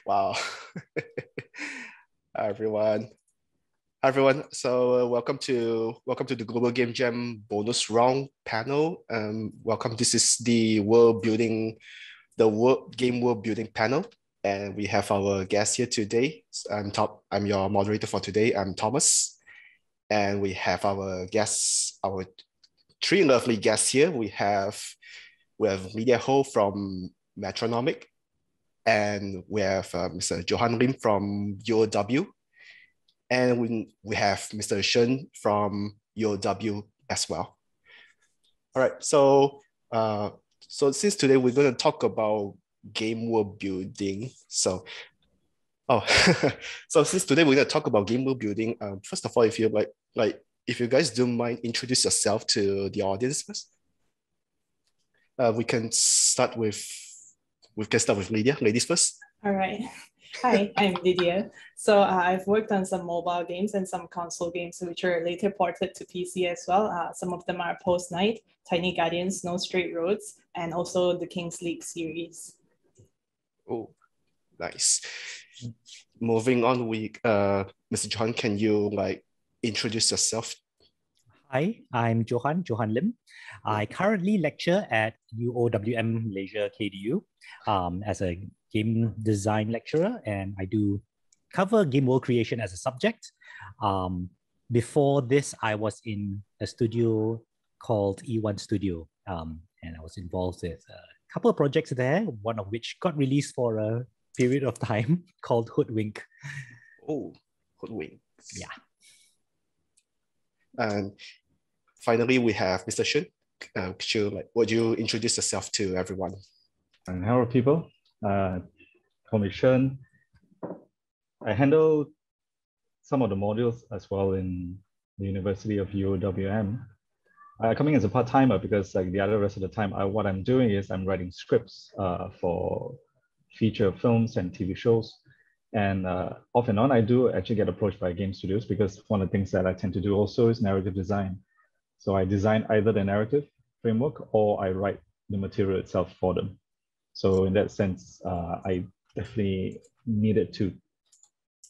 Wow. Hi everyone. Hi everyone. So welcome to the Global Game Jam bonus round panel. Welcome. This is the game world building panel, and we have our guest here today. I'm your moderator for today. I'm Thomas, and we have our guests, our three lovely guests here. We have Lydia Ho from Metronomic, and we have Mr. Johann Lim from UOW, and we have Mr. Shern from UOW as well. All right, so since today we're going to talk about game world building, so since today we're going to talk about game world building, first of all, if you if you guys don't mind, introduce yourself to the audience first. We can start with Lydia. Ladies first. All right. Hi, I'm Lydia. So I've worked on some mobile games and some console games, which are later ported to PC as well. Some of them are Post Night, Tiny Guardians, No Straight Roads, and also the Kings League series. Oh, nice. Moving on, Mr. Johan, can you introduce yourself? Hi, I'm Johann Lim. I currently lecture at UOWM Malaysia KDU as a game design lecturer, and I do cover game world creation as a subject. Before this, I was in a studio called E1 Studio, and I was involved with a couple of projects there, one of which got released for a period of time called Hoodwink. Oh, Hoodwink. Yeah. And finally, we have Mr. Shern. Would you introduce yourself to everyone? Hello, people. Call me Shern. I handle some of the modules as well in the University of UOWM. Coming as a part-timer because the other rest of the time, what I'm doing is I'm writing scripts for feature films and TV shows. And off and on, I do actually get approached by game studios because one of the things that I tend to do also is narrative design. So I design either the narrative framework or I write the material itself for them. So in that sense, I definitely needed to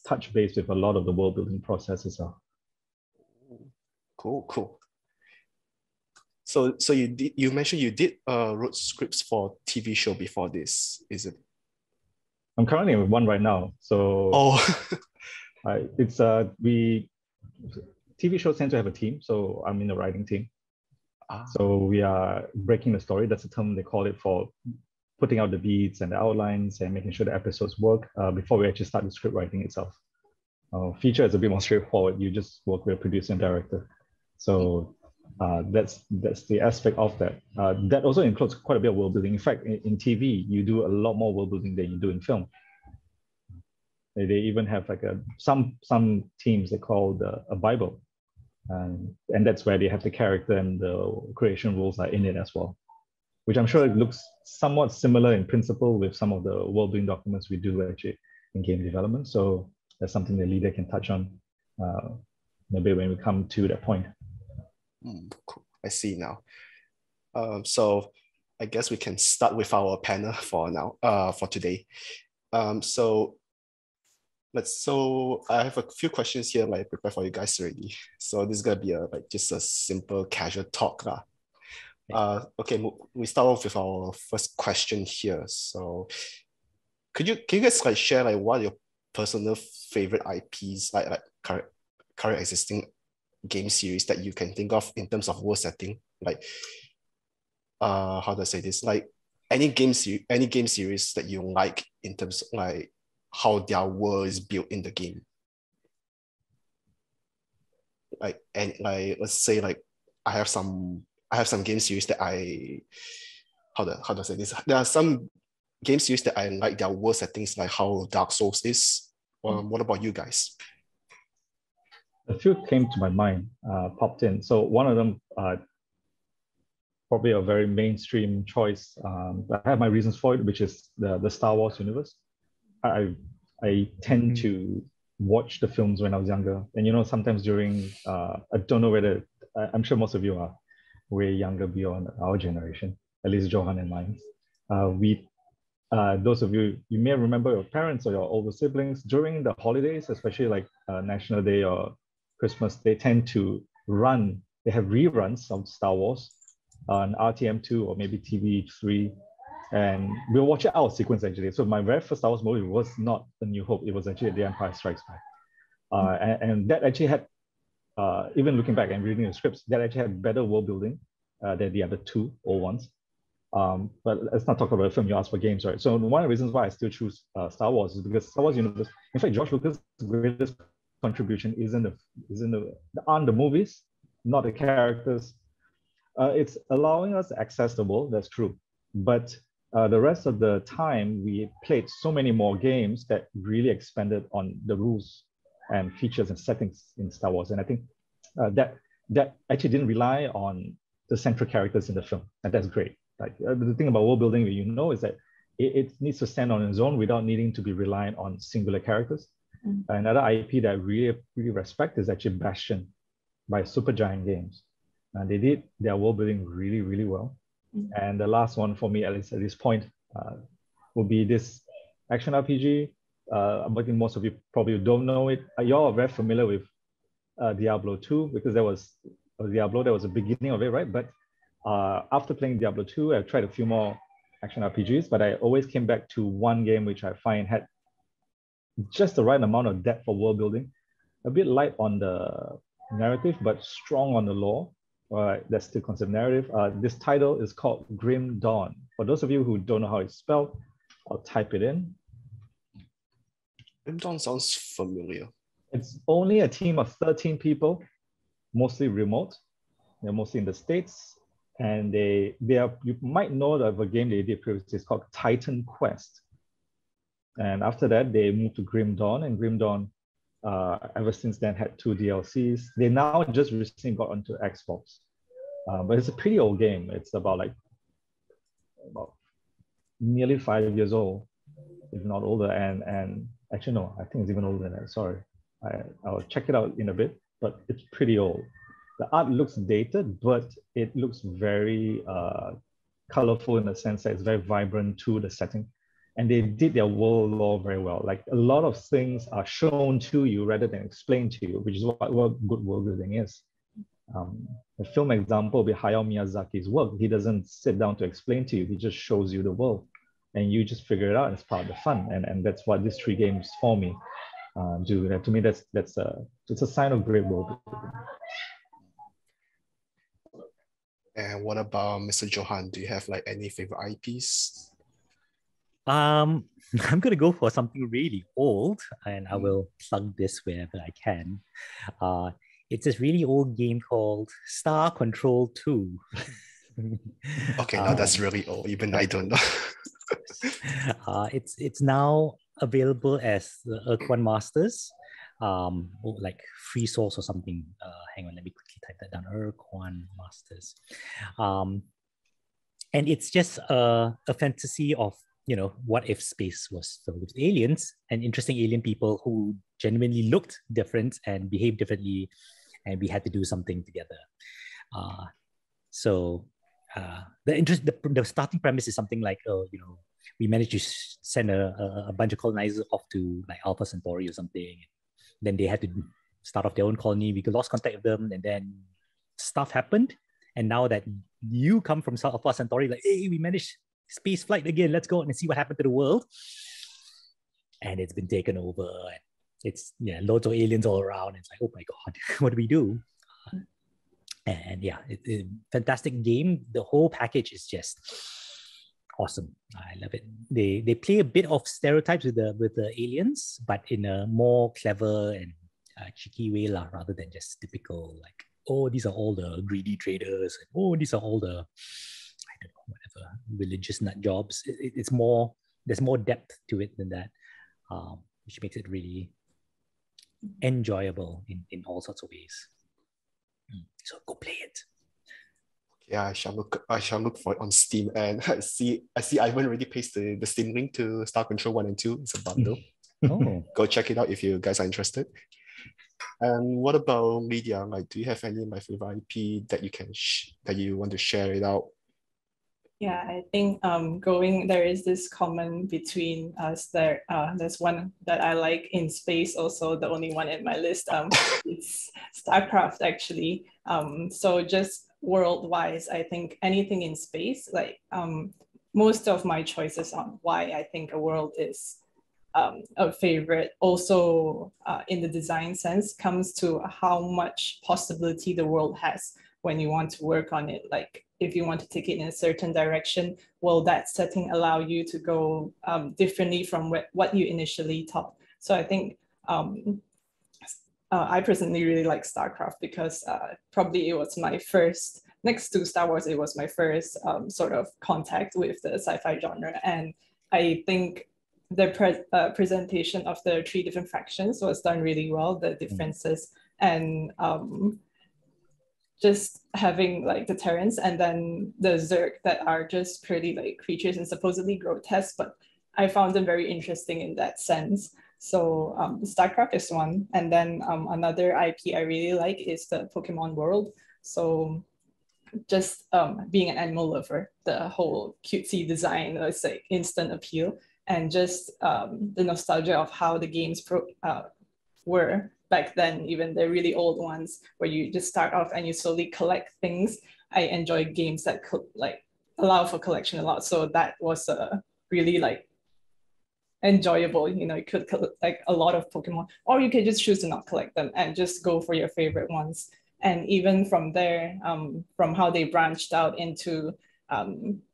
touch base with a lot of the world building processes. Cool. So you mentioned you did wrote scripts for TV show before this, is it? I'm currently with one right now. So TV shows tend to have a team, so I'm in the writing team. So we are breaking the story. That's the term they call it, for putting out the beats and the outlines and making sure the episodes work before we actually start the script writing itself. Feature is a bit more straightforward. You just work with a producer and director. So that's the aspect of that. That also includes quite a bit of world building. In fact, in TV, you do a lot more world building than you do in film. They even have some teams they call a Bible. And that's where they have the character and the creation rules are in it as well, which I'm sure it looks somewhat similar in principle with some of the world-building documents we do actually in game development. So that's something the leader can touch on maybe when we come to that point. Cool. I see now. So I guess we can start with our panel for today. So I have a few questions here prepared for you guys already. So this is gonna be just a simple casual talk. Okay, we start off with our first question here. So can you guys share what are your personal favorite IPs, current existing game series that you can think of in terms of world setting? How do I say this? Any game series that you like in terms of how their world is built in the game. Let's say I have some game series that how do I say this? There are some game series that I like their world settings, like how Dark Souls is. What about you guys? A few came to my mind, popped in. So one of them, probably a very mainstream choice. I have my reasons for it, which is the Star Wars universe. I tend to watch the films when I was younger. And sometimes during, I don't know whether, I'm sure most of you are way younger beyond our generation, at least Johann and mine. We those of you, you may remember your parents or your older siblings during the holidays, especially like National Day or Christmas, they tend to they have reruns of Star Wars on RTM2 or maybe TV3. And we'll watch it out of sequence actually. So my very first Star Wars movie was not A New Hope, it was actually The Empire Strikes Back. And that actually had, even looking back and reading the scripts, that actually had better world building than the other two old ones. But let's not talk about the film, you asked for games, right? So one of the reasons why I still choose Star Wars is because Star Wars universe, in fact, George Lucas' greatest contribution on the movies, not the characters. It's allowing us to access the world, that's true. But the rest of the time, we played so many more games that really expanded on the rules and features and settings in Star Wars. And I think that actually didn't rely on the central characters in the film, and that's great. Like the thing about world building, you know, is that it needs to stand on its own without needing to be reliant on singular characters. Another IP that I really respect is actually Bastion by Supergiant Games. And they did their world building really, really well. And the last one for me, at least at this point, will be this action RPG. I'm betting most of you probably don't know it. Y'all are very familiar with Diablo 2 because there was Diablo, there was a beginning of it, right? But after playing Diablo 2, I've tried a few more action RPGs, but I always came back to one game which I find had just the right amount of depth for world building, a bit light on the narrative, but strong on the lore. That's still considered narrative. This title is called Grim Dawn. For those of you who don't know how it's spelled, I'll type it in. Grim Dawn sounds familiar. It's only a team of 13 people, mostly remote. They're mostly in the States. And they are, you might know of a game they did previously, it's called Titan Quest. And after that, they moved to Grim Dawn, and Grim Dawn, ever since then, had 2 DLCs. They now just recently got onto Xbox. But it's a pretty old game. It's about nearly 5 years old, if not older. And actually, no, I think it's even older than that. Sorry. I'll check it out in a bit, but it's pretty old. The art looks dated, but it looks very colorful in the sense that it's very vibrant to the setting. And they did their world lore very well. Like a lot of things are shown to you rather than explained to you, which is what good world building is. A film example will be Hayao Miyazaki's work. He doesn't sit down to explain to you, he just shows you the world. And you just figure it out as part of the fun. And that's what these 3 games for me do. And to me, it's a sign of great world building. And what about Mr. Johann? Do you have like any favorite IPs? I'm gonna go for something really old, and I will plug this wherever I can. It's this really old game called Star Control 2. Okay, now that's really old. Even I don't know. It's now available as the Earth-1 Masters, like free source or something. Hang on, let me quickly type that down. Earth-1 Masters, and it's just a fantasy of, you know, what if space was filled with aliens and interesting alien people who genuinely looked different and behaved differently, and we had to do something together. The starting premise is something like, we managed to send a bunch of colonizers off to like Alpha Centauri or something. Then they had to start off their own colony. We lost contact with them, and then stuff happened. And now that you come from Alpha Centauri, like, hey, we managed space flight again. Let's go and see what happened to the world. And it's been taken over. And it's loads of aliens all around. It's like, oh my God, what do we do? And yeah, it's a fantastic game. The whole package is just awesome. I love it. They play a bit of stereotypes with the aliens, but in a more clever and cheeky way, rather than just typical like, oh, these are all the greedy traders, and oh, these are all the, I don't know, whatever, religious nut jobs. It's more, there's more depth to it than that, which makes it really enjoyable in all sorts of ways. So go play it. Yeah, I shall look for it on Steam, and I see Ivan already pasted the Steam link to Star Control 1 and 2. It's a bundle. Oh, go check it out if you guys are interested. And what about Lydia? Like, do you have any of my favorite IP that you can that you want to share it out? Yeah, I think there is this common between us. There's one that I like in space, also the only one in my list. It's StarCraft actually. So just world-wise, I think anything in space, like most of my choices on why I think a world is a favorite, also in the design sense, comes to how much possibility the world has when you want to work on it. Like if you want to take it in a certain direction, will that setting allow you to go differently from what you initially thought? So I think I personally really like StarCraft because probably it was my first, next to Star Wars, it was my first sort of contact with the sci-fi genre. And I think the presentation of the three different factions was done really well, the differences, and just having like the Terrans and then the Zerg that are just pretty like creatures and supposedly grotesque, but I found them very interesting in that sense. So StarCraft is one. And then another IP I really like is the Pokemon world. So just being an animal lover, the whole cutesy design is like instant appeal. And just the nostalgia of how the games were back then, even the really old ones where you just start off and you slowly collect things. I enjoy games that could like allow for collection a lot. So that was really like enjoyable. You know, you could collect like a lot of Pokemon, or you could just choose to not collect them and just go for your favorite ones. And even from there, from how they branched out into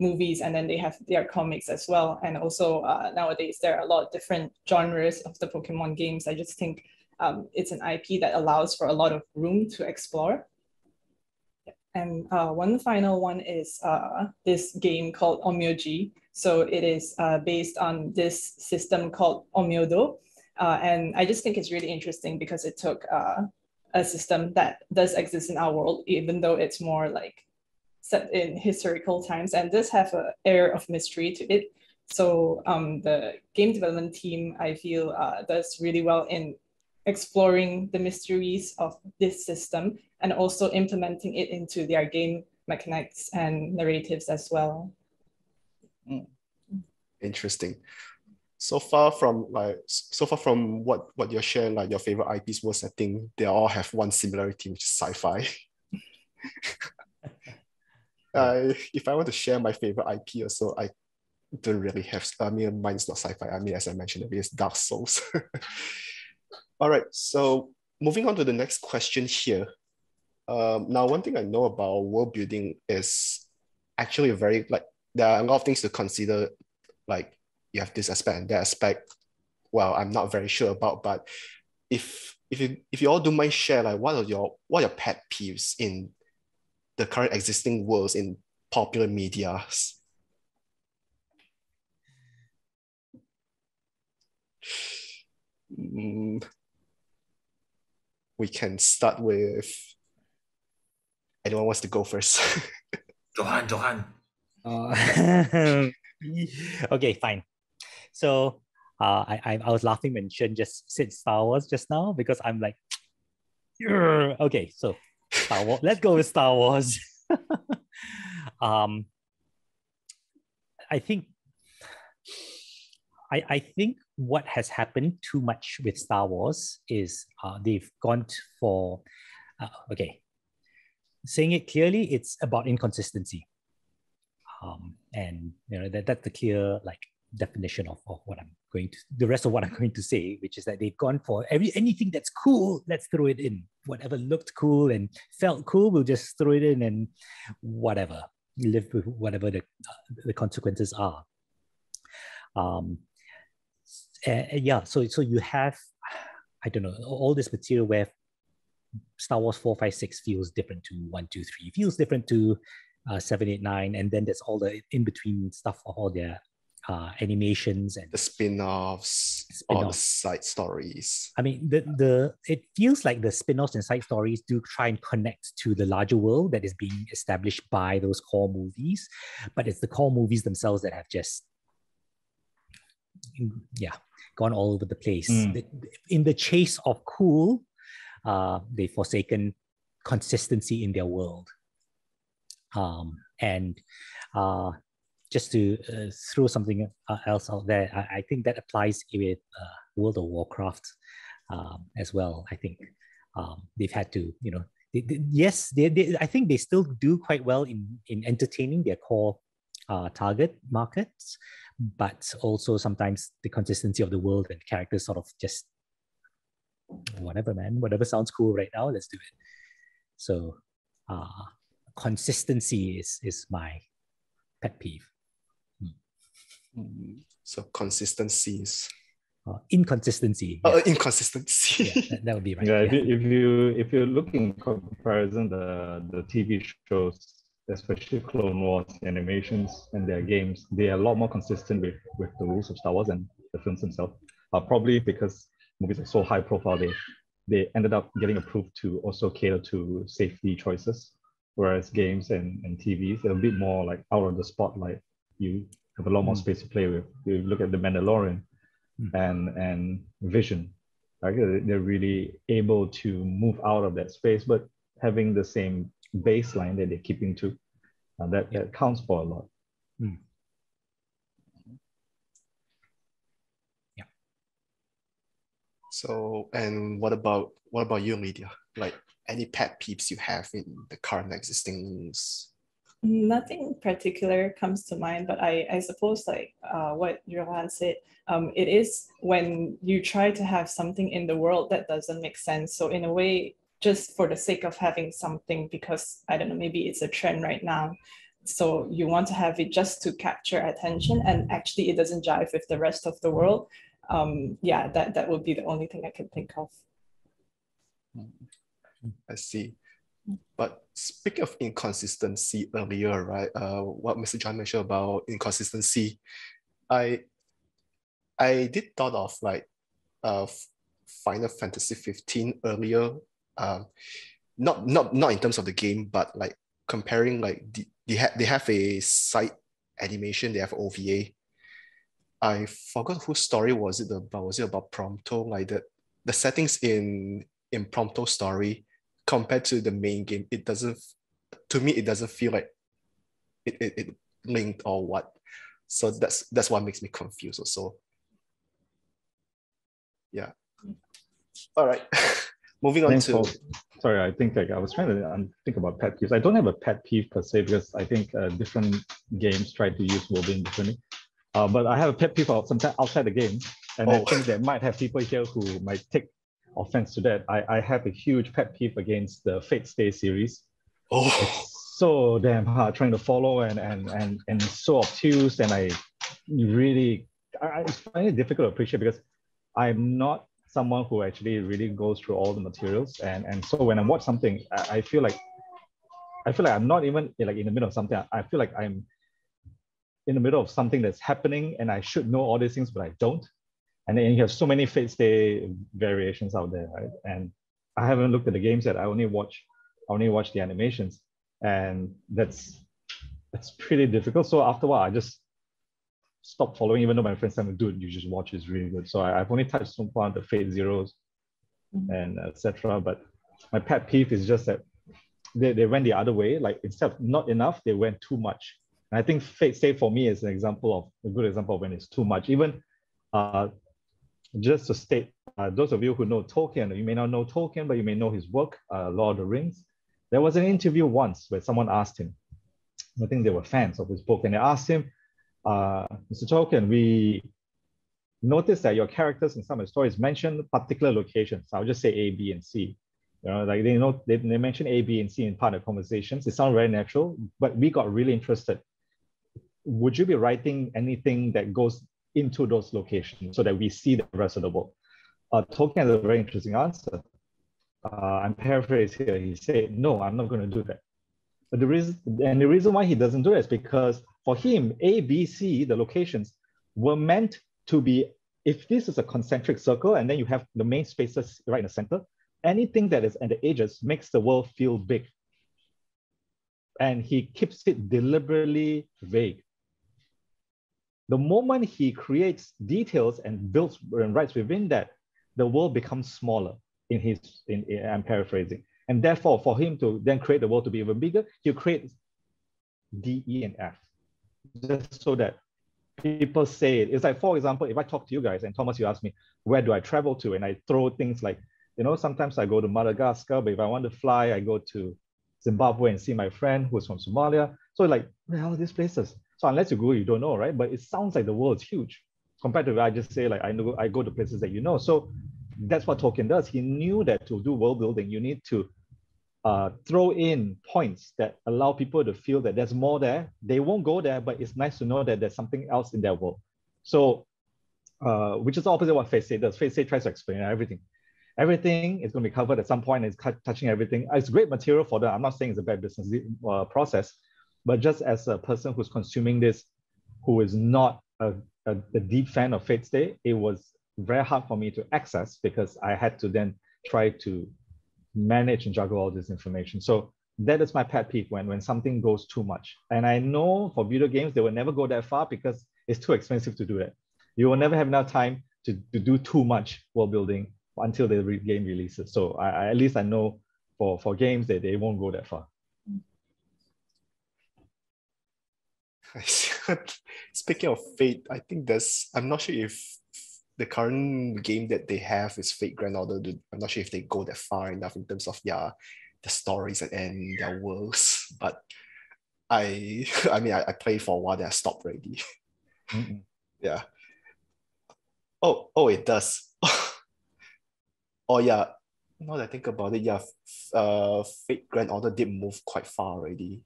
movies, and then they have their comics as well. And also nowadays, there are a lot of different genres of the Pokemon games. I just think it's an IP that allows for a lot of room to explore. And one final one is this game called Omyoji. So it is based on this system called Omyodo. And I just think it's really interesting because it took a system that does exist in our world, even though it's more like set in historical times and does have an air of mystery to it. So the game development team, I feel, does really well in exploring the mysteries of this system and also implementing it into their game mechanics and narratives as well. Interesting. So far from what you're sharing, like your favorite IPs was, I think they all have one similarity, which is sci-fi. If I want to share my favorite IP also, I don't really have, I mean, mine's not sci-fi. I mean, as I mentioned, it is Dark Souls. All right, so moving on to the next question here. Now, one thing I know about world building is actually there are a lot of things to consider, like you have this aspect and that aspect. Well, I'm not very sure about, but if you all don't mind share, like what are your pet peeves in the current existing worlds in popular media? We can start with anyone wants to go first. Johann. Okay, fine. So I was laughing when Shern just said Star Wars just now because I'm like, okay, so Star Wars. Let's go with Star Wars. I think what has happened too much with Star Wars is they've gone for okay. Saying it clearly, it's about inconsistency. And you know that's the clear like definition of what I'm going to, the rest of what I'm going to say, which is that they've gone for anything that's cool, let's throw it in. Whatever looked cool and felt cool, we'll just throw it in and whatever, live with whatever the consequences are. Yeah, so you have, I don't know, all this material where Star Wars 4, 5, 6 feels different to 1, 2, 3, feels different to 7, 8, 9, and then there's all the in-between stuff of all their animations and the spin-offs, all the side stories. I mean, it feels like the spin-offs and side stories do try and connect to the larger world that is being established by those core movies, but it's the core movies themselves that have just gone all over the place. In the chase of cool, they've forsaken consistency in their world. And just to throw something else out there, I think that applies with World of Warcraft as well. I think they've had to, yes, I think they still do quite well in entertaining their core target markets, but also sometimes the consistency of the world and characters sort of just whatever, man, whatever sounds cool right now, let's do it. So consistency is my pet peeve. So consistencies. Inconsistency. Yeah. Yeah. Inconsistency. Yeah, that would be right. Yeah, Yeah. if you look in comparison the TV shows, especially Clone Wars animations and their games, they are a lot more consistent with the rules of Star Wars and the films themselves. Probably because movies are so high profile, they ended up getting approved to also cater to safety choices, whereas games and TVs are a bit more like out of the spotlight. You have a lot more space to play with. You look at The Mandalorian and Vision, right? They're really able to move out of that space, but having the same baseline that they're keeping to, that counts for a lot. Yeah. So, and what about you, Lydia? Like any pet peeves you have in the current existing? Nothing particular comes to mind, but I suppose like what Johann said, it is when you try to have something in the world that doesn't make sense. So in a way, just for the sake of having something, because I don't know, maybe it's a trend right now. So you want to have it just to capture attention, and actually it doesn't jive with the rest of the world. Yeah, that would be the only thing I can think of. I see. But speaking of inconsistency earlier, right? What Mr. John mentioned about inconsistency, I did thought of like Final Fantasy 15 earlier. Not in terms of the game, but like comparing like they have a side animation, they have OVA. I forgot whose story was it about. Was it about Prompto? Like the settings in Prompto's story compared to the main game, it doesn't feel like it linked or what. So that's what makes me confused also. Yeah. All right. Moving on to. Sorry, I think I was trying to think about pet peeves. I don't have a pet peeve per se because I think different games try to use wellbeing differently. But I have a pet peeve sometimes outside the game, and I think there might have people here who might take offense to that. I have a huge pet peeve against the Fate Stay series. It's so damn hard trying to follow and so obtuse, and I find it difficult to appreciate because I'm not someone who actually really goes through all the materials, and so when I watch something, I feel like I'm not even like in the middle of something. I feel like I'm in the middle of something that's happening, and I should know all these things, but I don't. And then you have so many Fate Stay variations out there, right? And I haven't looked at the games yet. I only watch the animations, and that's pretty difficult. So after a while, I just stopped following, even though my friends tell me, dude, you just watch, it's really good. So I've only touched so far the Fate Zeros and etc. But my pet peeve is just that they went the other way. Like instead of not enough, they went too much. And I think Fate Stay for me is a good example of when it's too much. Even just to state, those of you who know Tolkien, you may not know Tolkien, but you may know his work, Lord of the Rings. There was an interview once where someone asked him, I think they were fans of his book, and they asked him, Mr. Tolkien, we noticed that your characters in some of the stories mention particular locations. I'll just say A, B, and C. Like they mention A, B, and C in part of conversations. It sounds very natural, but we got really interested. Would you be writing anything that goes into those locations so that we see the rest of the world? Tolkien has a very interesting answer. I'm paraphrasing here. He said, no, I'm not going to do that. But the reason why he doesn't do it is because for him, A, B, C, the locations were meant to be, if this is a concentric circle and then you have the main spaces right in the center, anything that is at the edges makes the world feel big. And he keeps it deliberately vague. The moment he creates details and builds and writes within that, the world becomes smaller I'm paraphrasing. And therefore, for him to then create the world to be even bigger, he'll create D, E, and F. just so that people say it. It's like, for example, if I talk to you guys and Thomas, you ask me, where do I travel to? And I throw things like, sometimes I go to Madagascar, but if I want to fly, I go to Zimbabwe and see my friend who's from Somalia. So like, where are these places? So unless you go, you don't know, right? But it sounds like the world is huge compared to I just say like, I go to places that you know. So that's what Tolkien does. He knew that to do world building, you need to throw in points that allow people to feel that there's more there. They won't go there, but it's nice to know that there's something else in their world. So, which is the opposite of what Fate Say does. Fate Say tries to explain everything. Everything is going to be covered at some point, and it's touching everything. It's great material for them. I'm not saying it's a bad business process, but just as a person who's consuming this, who is not a deep fan of Fate Stay, it was very hard for me to access because I had to then try to manage and juggle all this information. So that is my pet peeve when something goes too much. And I know for video games, they will never go that far because it's too expensive to do that. You will never have enough time to do too much world building until the game releases. So at least I know for games that they won't go that far. Speaking of Fate, I think I'm not sure if the current game that they have is Fate Grand Order. I'm not sure if they go that far enough in terms of the stories and their worlds. But I played for a while, then I stopped already. Mm-hmm. Yeah. Oh, it does. Oh yeah. Now that I think about it, yeah, Fate Grand Order did move quite far already,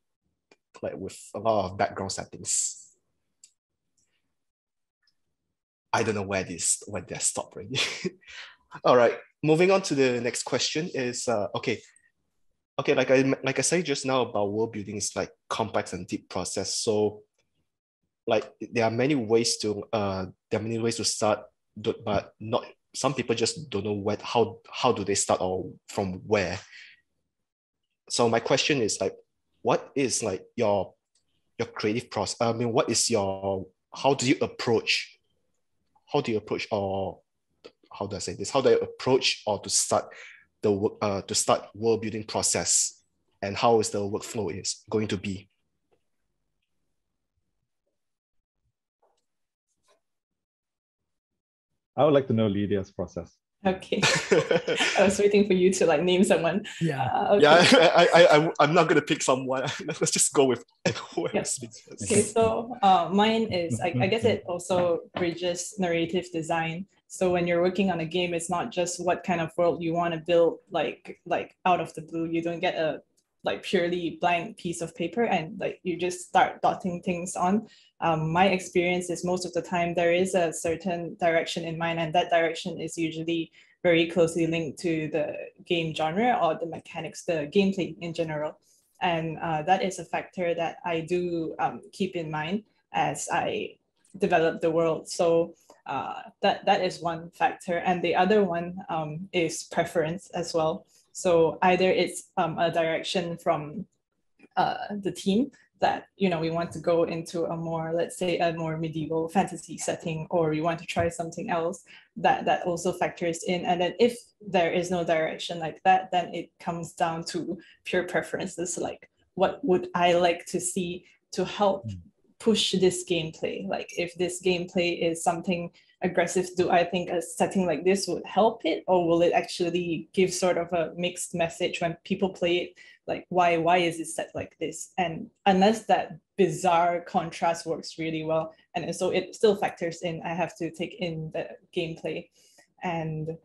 like with a lot of background settings. I don't know where they stopped already. All right, moving on to the next question is okay, like I said just now about world building is like complex and deep process. So like there are many ways to start, but not some people just don't know how do they start or from where. So my question is like, what is like your creative process? I mean, how do you approach or how do I say this? How do I approach or to start the work to start world building process, and how is the workflow is going to be? I would like to know Lydia's process. Okay. I was waiting for you to like name someone. Yeah. Okay. Yeah, I'm not gonna pick someone. Let's just go with whoever Yes. speaks first. Okay, so mine is, I guess it also bridges narrative design. So when you're working on a game, it's not just what kind of world you want to build, like out of the blue. You don't get a like purely blank piece of paper and like you just start dotting things on. My experience is most of the time there is a certain direction in mind, and that direction is usually very closely linked to the game genre or the mechanics, the gameplay in general. And that is a factor that I do keep in mind as I develop the world. So that is one factor. And the other one is preference as well. So either it's a direction from the team that, we want to go into a more, let's say, a more medieval fantasy setting, or we want to try something else, that also factors in. And then if there is no direction like that, then it comes down to pure preferences, like what would I like to see to help push this gameplay? Like if this gameplay is something aggressive, do I think a setting like this would help it, or will it actually give sort of a mixed message when people play it? Like why is it set like this? And unless that bizarre contrast works really well, and so it still factors in, I have to take in the gameplay. And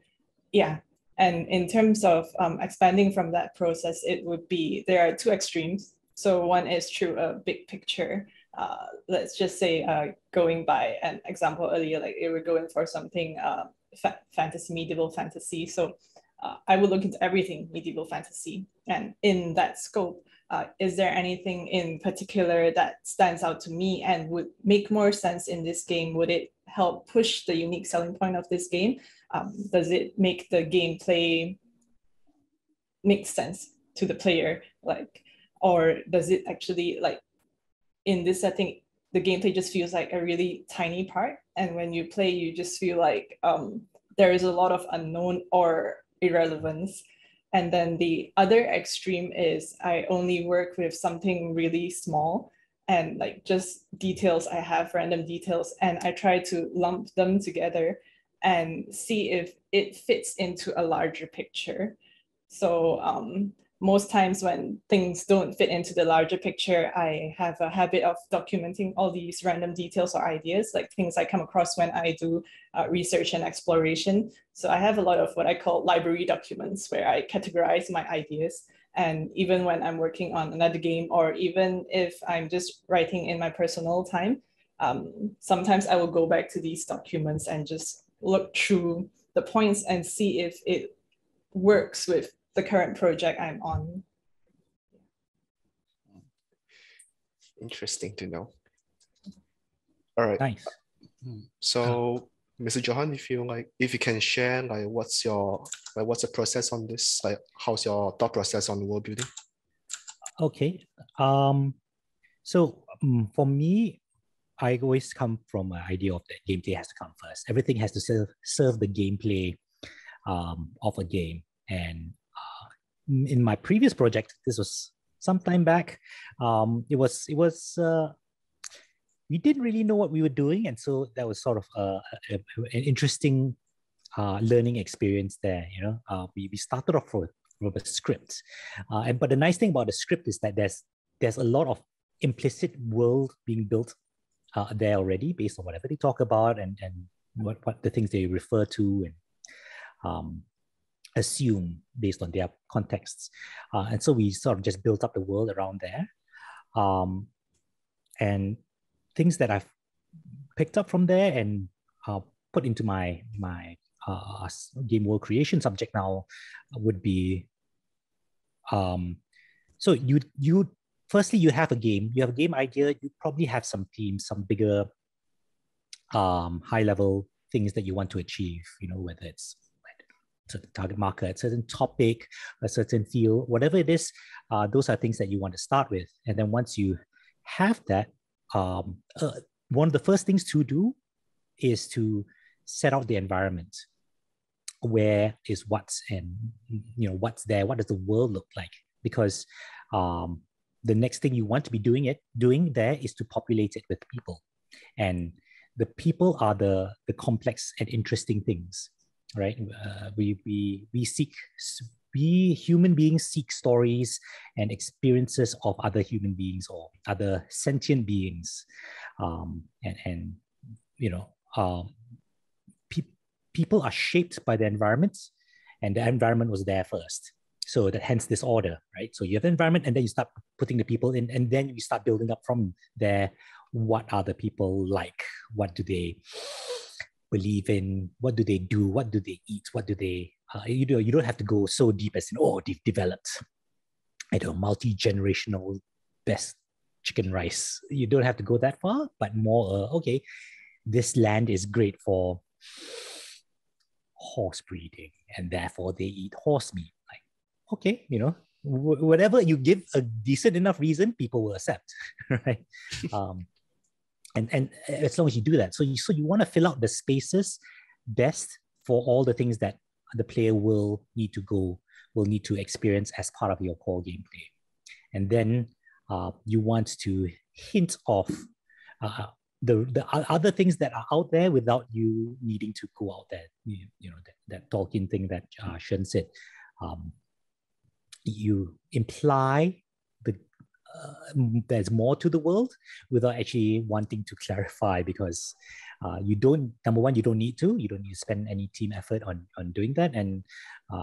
yeah, and in terms of expanding from that process, it would be, there are two extremes. So one is through a big picture. Let's just say going by an example earlier, like we were going for something fantasy, medieval fantasy. So I would look into everything medieval fantasy. And in that scope, is there anything in particular that stands out to me and would make more sense in this game? Would it help push the unique selling point of this game? Does it make the gameplay make sense to the player? Like, or does it actually, like, in this setting, the gameplay just feels like a really tiny part, and when you play, you just feel like there is a lot of unknown or irrelevance. And then the other extreme is I only work with something really small, and like just details I have, random details, and I try to lump them together and see if it fits into a larger picture. So most times when things don't fit into the larger picture, I have a habit of documenting all these random details or ideas, like things I come across when I do research and exploration. So I have a lot of what I call library documents where I categorize my ideas. And even when I'm working on another game, or even if I'm just writing in my personal time, sometimes I will go back to these documents and just look through the points and see if it works with the current project I'm on. Interesting to know. All right. Nice. So, Mr. Johann, if you can share, like, what's the process on this? Like, how's your thought process on world building? Okay. So for me, I always come from an idea of that gameplay has to come first. Everything has to serve the gameplay of a game. And in my previous project, this was some time back. It was we didn't really know what we were doing, and so that was sort of an interesting learning experience there. You know, we started off with a script, but the nice thing about the script is that there's a lot of implicit world being built there already based on whatever they talk about and what the things they refer to and assume based on their contexts. And so we sort of just built up the world around there. And things that I've picked up from there and put into my game world creation subject now would be, so you firstly, you have a game idea, you probably have some themes, some bigger high level things that you want to achieve, you know, whether it's certain target market, certain topic, a certain field, whatever it is, those are things that you want to start with. And then once you have that, one of the first things to do is to set out the environment. Where is what's and you know what's there? What does the world look like? Because the next thing you want to be doing there is to populate it with people, and the people are the complex and interesting things. Right? We human beings seek stories and experiences of other human beings or other sentient beings, and you know, people are shaped by the environment, and the environment was there first. So that hence this order, right? So you have the environment, and then you start putting the people in, and then you start building up from there. What are the people like? What do they believe in? What do they do? What do they eat? What do they, you don't have to go so deep as in, oh, they've developed, I don't know, multi-generational best chicken rice. You don't have to go that far, but more, okay, this land is great for horse breeding, and therefore they eat horse meat. Like, okay, you know, whatever you give a decent enough reason, people will accept, right? And as long as you do that, so you want to fill out the spaces best for all the things that the player will need to experience as part of your core gameplay. And then you want to hint off the other things that are out there without you needing to go out there. You know, that Tolkien thing that Shern said. You imply there's more to the world without actually wanting to clarify, because you don't need to spend any team effort on doing that, and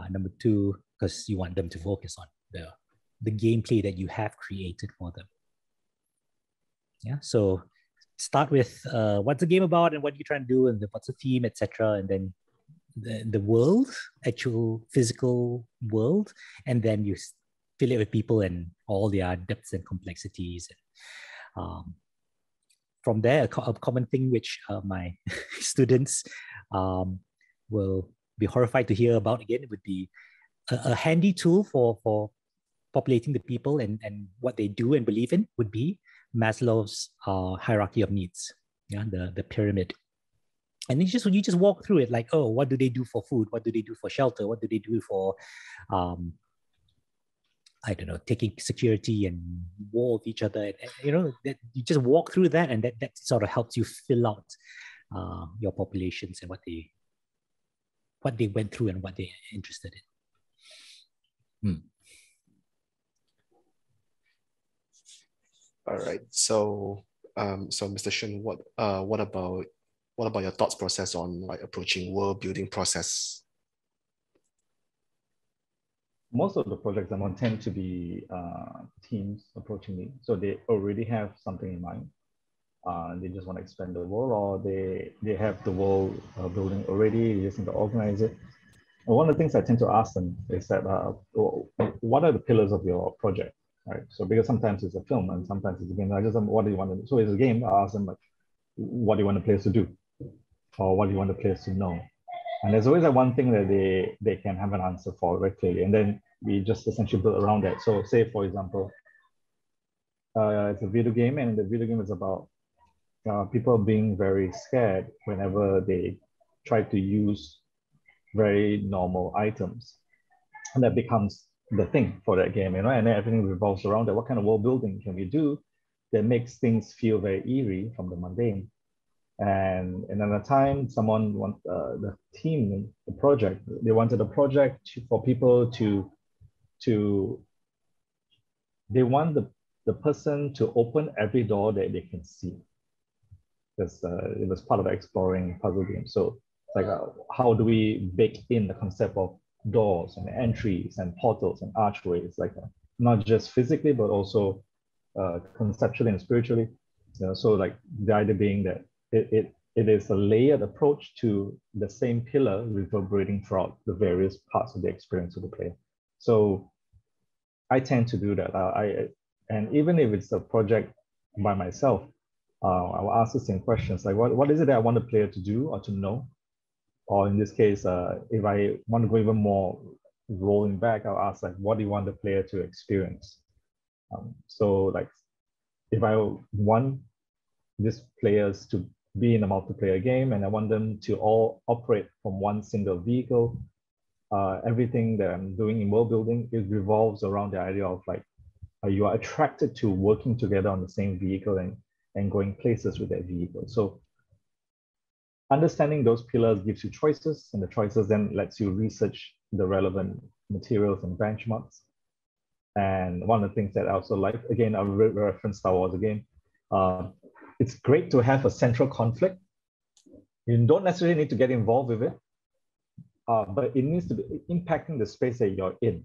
number two, because you want them to focus on the gameplay that you have created for them. Yeah, so start with what's the game about and what you're trying to do and what's the theme, etc., and then the world, actual physical world, and then you fill it with people and all their depths and complexities. And, from there, a common thing which my students will be horrified to hear about again would be a handy tool for populating the people and what they do and believe in would be Maslow's hierarchy of needs, yeah, the pyramid. And you just walk through it like, oh, what do they do for food? What do they do for shelter? What do they do for I don't know, taking security and war with each other. And that you just walk through that, and that sort of helps you fill out your populations and what they went through and what they're interested in. All right. So Mr. Shern, what about your thoughts process on like approaching world building process? Most of the projects I'm on tend to be teams approaching me. So they already have something in mind. They just want to expand the world, or they have the world building already, they just need to organize it. And one of the things I tend to ask them is that, what are the pillars of your project, right? So because sometimes it's a film and sometimes it's a game. I just, what do you want to do? So it's a game, I ask them, like, what do you want the players to do? Or what do you want the players to know? And there's always that one thing that they can have an answer for very clearly. And then we just essentially build around that. So say, for example, it's a video game, and the video game is about people being very scared whenever they try to use very normal items. And that becomes the thing for that game, and then everything revolves around that. What kind of world building can we do that makes things feel very eerie from the mundane? And another time, someone want the team, the project, they wanted a project for people they want the person to open every door that they can see. Because it was part of the exploring puzzle game. So like, how do we bake in the concept of doors and entries and portals and archways, like not just physically, but also conceptually and spiritually. So like the idea being that it is a layered approach to the same pillar reverberating throughout the various parts of the experience of the player. So I tend to do that. And even if it's a project by myself, I will ask the same questions, like what is it that I want the player to do or to know? Or in this case, if I want to go even more rolling back, I'll ask, like, what do you want the player to experience? So like, if I want these players to be in a multiplayer game and I want them to all operate from one single vehicle, everything that I'm doing in world building, it revolves around the idea of like, you are attracted to working together on the same vehicle and going places with that vehicle. So understanding those pillars gives you choices, and the choices then lets you research the relevant materials and benchmarks. And one of the things that I also like, again, I'll reference Star Wars again, it's great to have a central conflict. You don't necessarily need to get involved with it, but it needs to be impacting the space that you're in.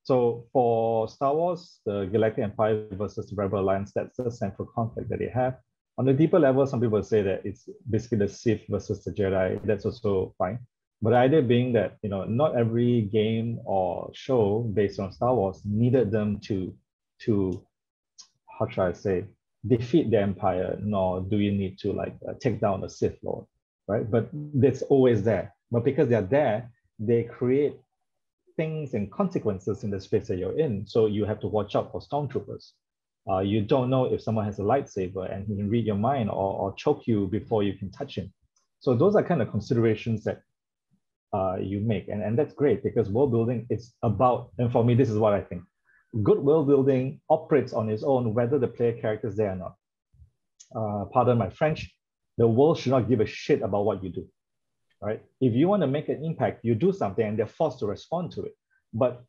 So for Star Wars, the Galactic Empire versus the Rebel Alliance, that's the central conflict that they have. On a deeper level, some people say that it's basically the Sith versus the Jedi. That's also fine. But the idea being that, not every game or show based on Star Wars needed them to how should I say, defeat the Empire, nor do you need to take down the Sith Lord, right? But that's always there. But because they're there, they create things and consequences in the space that you're in. So you have to watch out for stormtroopers. You don't know if someone has a lightsaber and he can read your mind or choke you before you can touch him. So those are kind of considerations that you make. And that's great, because world building is about, and for me, this is what I think. Good world building operates on its own, whether the player character is there or not. Pardon my French, the world should not give a shit about what you do, right? If you want to make an impact, you do something and they're forced to respond to it. But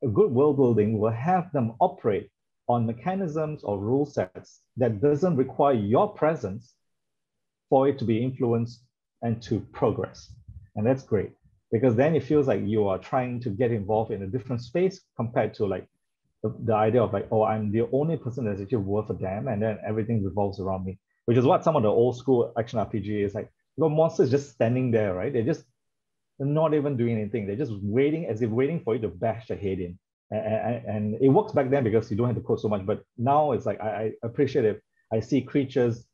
a good world building will have them operate on mechanisms or rule sets that doesn't require your presence for it to be influenced and to progress. And that's great, because then it feels like you are trying to get involved in a different space compared to like the idea of like, oh, I'm the only person that's actually worth a damn, and then everything revolves around me, which is what some of the old school action RPG is like. You know, monsters just standing there, right? They're not even doing anything. They're just waiting, as if waiting for you to bash their head in. And it works back then because you don't have to code so much. But now it's like, I appreciate it. I see creatures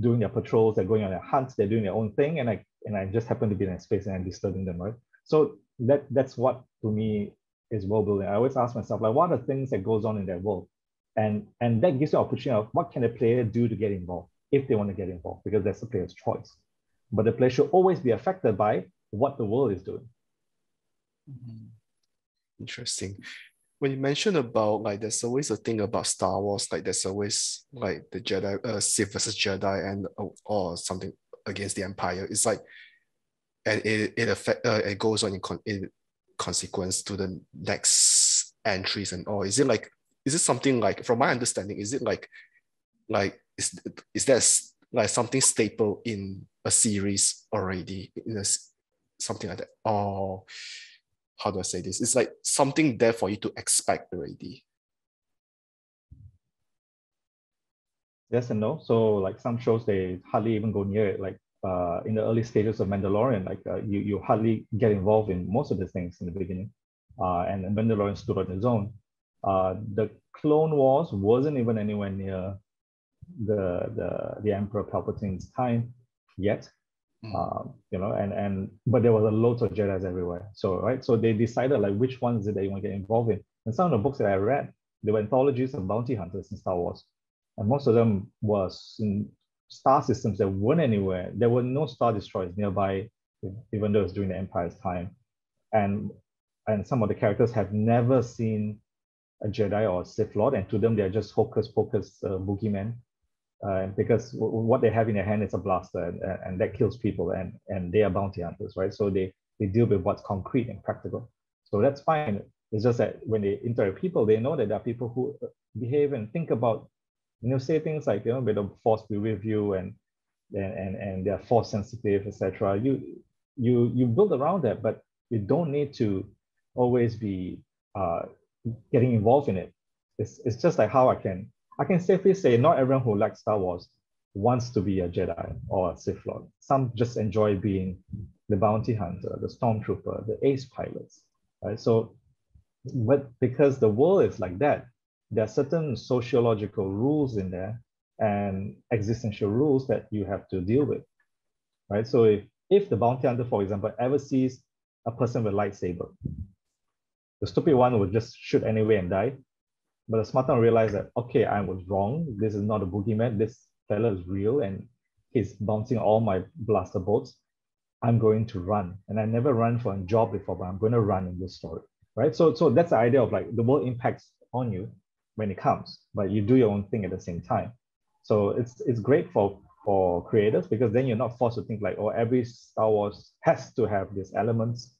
doing their patrols, they're going on their hunts, they're doing their own thing, and I just happen to be in that space and I'm disturbing them, right? So that's what to me is world building. I always ask myself, like, what are the things that goes on in that world? And that gives you an opportunity of what can a player do to get involved if they want to get involved, because that's the player's choice. But the player should always be affected by what the world is doing. Interesting. when you mention about like there's always a thing about Star Wars, like there's always like the Jedi, Sith versus Jedi, and or something against the Empire. It's like, and it goes on in consequence to the next entries and all. Is it something like, from my understanding, is it like is there like something staple in a series already, something like that? Or how do I say this? It's like something there for you to expect already. Yes and no. So like some shows, they hardly even go near it. Like in the early stages of Mandalorian, like you hardly get involved in most of the things in the beginning. And Mandalorian stood on its own. The Clone Wars wasn't even anywhere near the Emperor Palpatine's time yet. You know, but there was a loads of Jedis everywhere. So right, so they decided like which ones that they want to get involved in. And some of the books that I read, they were anthologies of bounty hunters in Star Wars, and most of them was in star systems that weren't anywhere. There were no star destroyers nearby, even though it was during the Empire's time, and some of the characters have never seen a Jedi or a Sith Lord, and to them they're just hocus pocus boogeymen. Because what they have in their hand is a blaster, and that kills people, and they are bounty hunters, right? So they deal with what's concrete and practical. So that's fine. It's just that when they interact with people, they know that there are people who behave and think about, you know, say things like, you know, may the force be with you, and they're force sensitive, etc. You build around that, but you don't need to always be getting involved in it. It's just like how I can safely say not everyone who likes Star Wars wants to be a Jedi or a Sith Lord. Some just enjoy being the bounty hunter, the stormtrooper, the ace pilots, right? So, but because the world is like that, there are certain sociological rules in there and existential rules that you have to deal with, right? So if the bounty hunter, for example, ever sees a person with a lightsaber, the stupid one would just shoot anyway and die. But the smart one realized that, okay, I was wrong. This is not a boogeyman. This fella is real, and he's bouncing all my blaster bolts. I'm going to run. And I never run for a job before, but I'm going to run in this story, right? So that's the idea of like the world impacts on you when it comes, but you do your own thing at the same time. So it's great for creators, because then you're not forced to think like, oh, every Star Wars has to have these elements,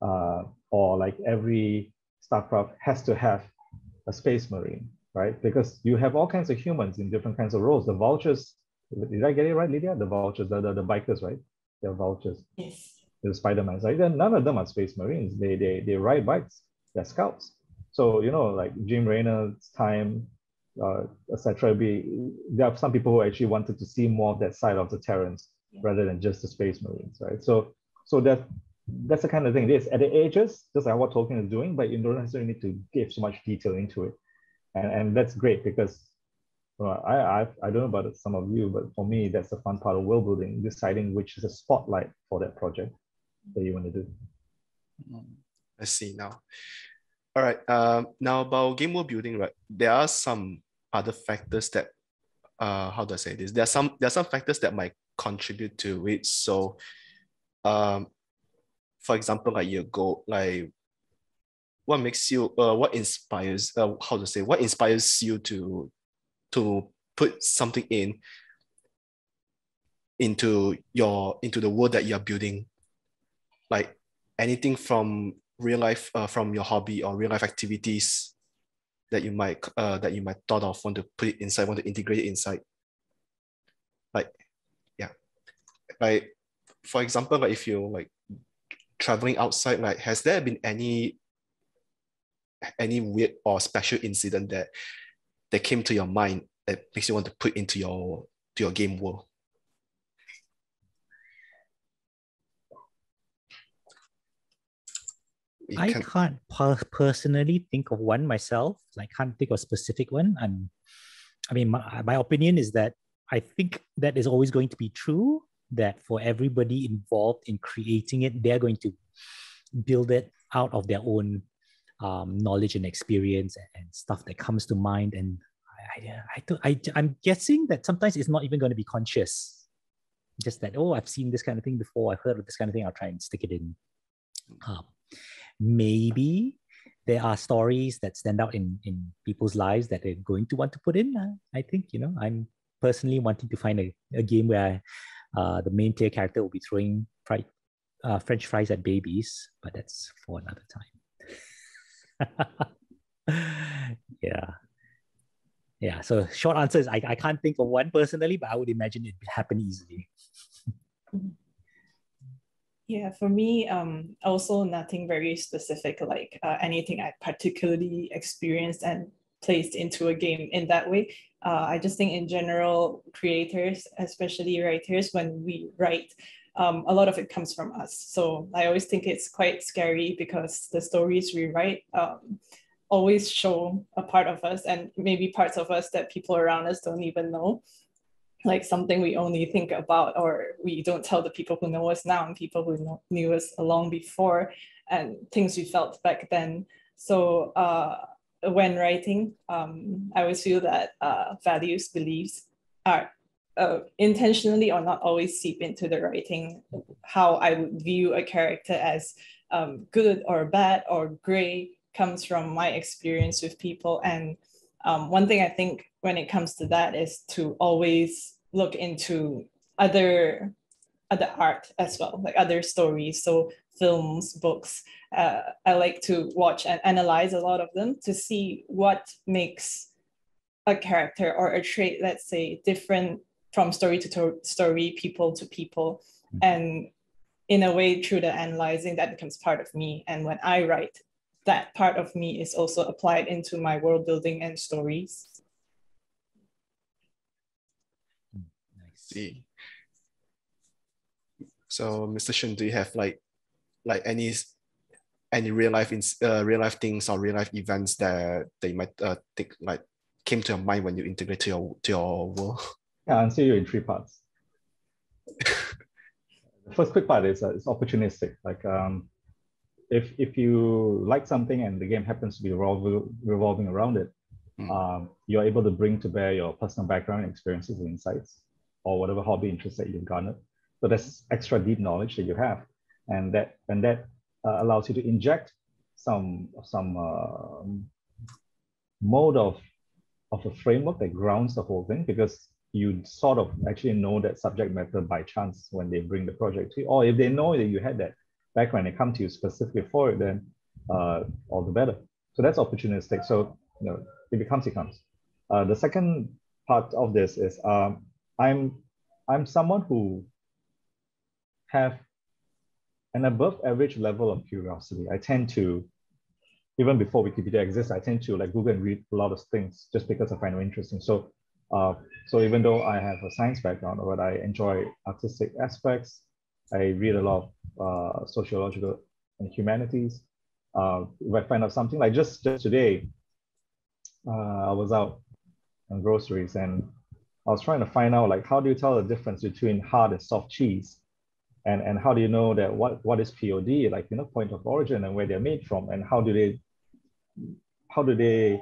or like every StarCraft has to have a space marine, right? Because you have all kinds of humans in different kinds of roles. The vultures, did I get it right, Lydia? The vultures, the bikers, right? They're vultures. Yes. The Spider-Mans, right? Then none of them are space marines. They ride bikes. They're scouts. So, you know, like Jim Raynor's time, etc. There are some people who actually wanted to see more of that side of the Terrans, rather than just the space marines, right? So that's the kind of thing it is. At the ages, just like what Tolkien is doing, but you don't necessarily need to give so much detail into it. And that's great, because I don't know about some of you, but for me, that's the fun part of world building, deciding which is a spotlight for that project that you want to do. I see now. All right. Now about game world building, right? There are some other factors that, how do I say this? There are some factors that might contribute to it. So, for example, like what makes you, what inspires, what inspires you to put something into the world that you're building, like anything from real life, from your hobby or real life activities that you might thought of, want to put it inside, want to integrate it inside. Like, yeah, like for example, like if you're like traveling outside, like has there been any weird or special incident that came to your mind that makes you want to put into your game world? I can't personally think of one myself. Like, can't think of a specific one. I mean, my opinion is that I think that is always going to be true, that for everybody involved in creating it, they're going to build it out of their own knowledge and experience and stuff that comes to mind. And I'm guessing that sometimes it's not even going to be conscious. Just that, oh, I've seen this kind of thing before, I've heard of this kind of thing, I'll try and stick it in. Maybe there are stories that stand out in people's lives that they're going to want to put in. I think, I'm personally wanting to find a game where the main player character will be throwing French fries at babies, but that's for another time. Yeah. So short answer is I can't think of one personally, but I would imagine it would happen easily. Yeah, for me, also nothing very specific, like anything I particularly experienced and placed into a game in that way. I just think in general, creators, especially writers, when we write, a lot of it comes from us. So I always think it's quite scary because the stories we write always show a part of us, and maybe parts of us that people around us don't even know. Like something we only think about, or we don't tell the people who know us now and people who knew us long before, and things we felt back then. So when writing, I always feel that values, beliefs are intentionally or not always seep into the writing. How I would view a character as good or bad or gray comes from my experience with people. And one thing I think when it comes to that is to always look into other art as well, like other stories. So films, books, I like to watch and analyze a lot of them to see what makes a character or a trait, let's say, different from story to story, people to people. And in a way, through the analyzing, that becomes part of me. And when I write, that part of me is also applied into my world building and stories. See. So, Mr. Shern, do you have like any real life things or real life events that they might think like came to your mind when you integrate to your world? Yeah, I'll answer you in 3 parts. The first quick part is it's opportunistic. Like if you like something and the game happens to be revolving around it, you're able to bring to bear your personal background, experiences, and insights, or whatever hobby interest that you've garnered. So that's extra deep knowledge that you have, and that allows you to inject some mode of a framework that grounds the whole thing, because you sort of actually know that subject matter by chance when they bring the project to you, or if they know that you had that background and come to you specifically for it, then all the better. So that's opportunistic. So it comes. The second part of this is I'm someone who have an above average level of curiosity. I tend to, even before Wikipedia exists, I tend to like Google and read a lot of things just because I find it interesting. So even though I have a science background, but I enjoy artistic aspects, I read a lot of sociological and humanities. If I find out something, like just today, I was out on groceries and I was trying to find out, like, how do you tell the difference between hard and soft cheese? And how do you know that what is POD, like, point of origin, and where they're made from, and how do they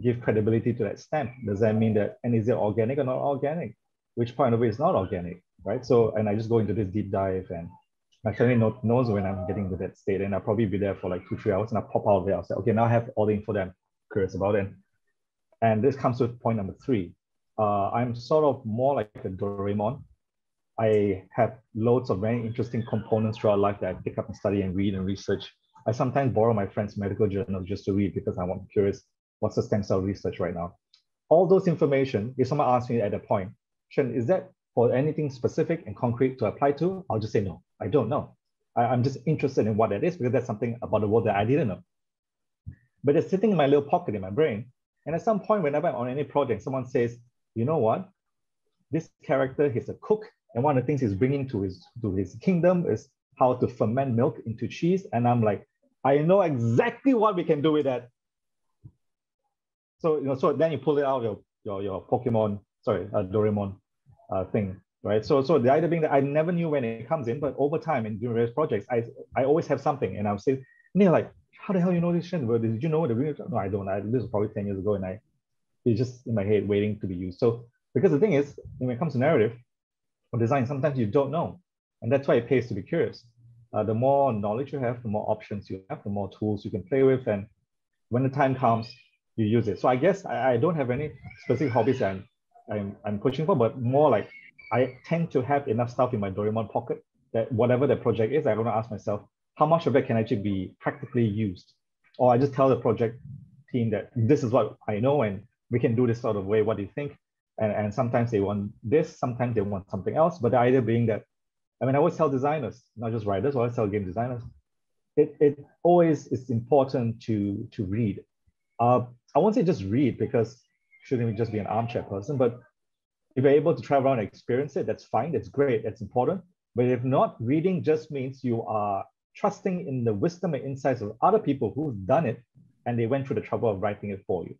give credibility to that stamp? Does that mean that, and is it organic or not organic? Which point of it is not organic, right? So, and I just go into this deep dive, and my family knows when I'm getting to that state, and I'll probably be there for like 2-3 hours, and I'll pop out of there. I'll say, okay, now I have all the info that I'm curious about. And this comes to point number 3. I'm sort of more like a Doraemon. I have loads of very interesting components throughout life that I pick up and study and read and research. I sometimes borrow my friends' medical journals just to read because I'm curious, what's the stem cell research right now? All those information, if someone asks me at that point, Shern, is that for anything specific and concrete to apply to? I'll just say, no, I don't know. I'm just interested in what that is because that's something about the world that I didn't know. But it's sitting in my little pocket in my brain. And at some point, whenever I'm on any project, someone says, you know what? This character, he's a cook. And one of the things he's bringing to his kingdom is how to ferment milk into cheese. And I'm like, I know exactly what we can do with that. So, so then you pull it out of your Pokemon, Doraemon thing, right? So the idea being that I never knew when it comes in, but over time in various projects, I always have something, and I'll say, and they're like, how the hell you know this shit? Well, did you know the real? No, I don't. This was probably 10 years ago, and it's just in my head waiting to be used. So because the thing is, when it comes to narrative or design, sometimes you don't know, and that's why it pays to be curious. the more knowledge you have, the more options you have, the more tools you can play with. And when the time comes, you use it. So I guess I don't have any specific hobbies that I'm pushing for, but more like I tend to have enough stuff in my Doraemon pocket that whatever the project is, I'm going to ask myself, how much of it can actually be practically used? Or I just tell the project team that this is what I know and we can do this sort of way. What do you think? And sometimes they want this, sometimes they want something else. But the idea being that, I mean, I always tell designers, not just writers, I always tell game designers, it always is important to read. I won't say just read because shouldn't just be an armchair person, but if you're able to travel around and experience it, that's fine, that's great, that's important. But if not, reading just means you are trusting in the wisdom and insights of other people who've done it and they went through the trouble of writing it for you.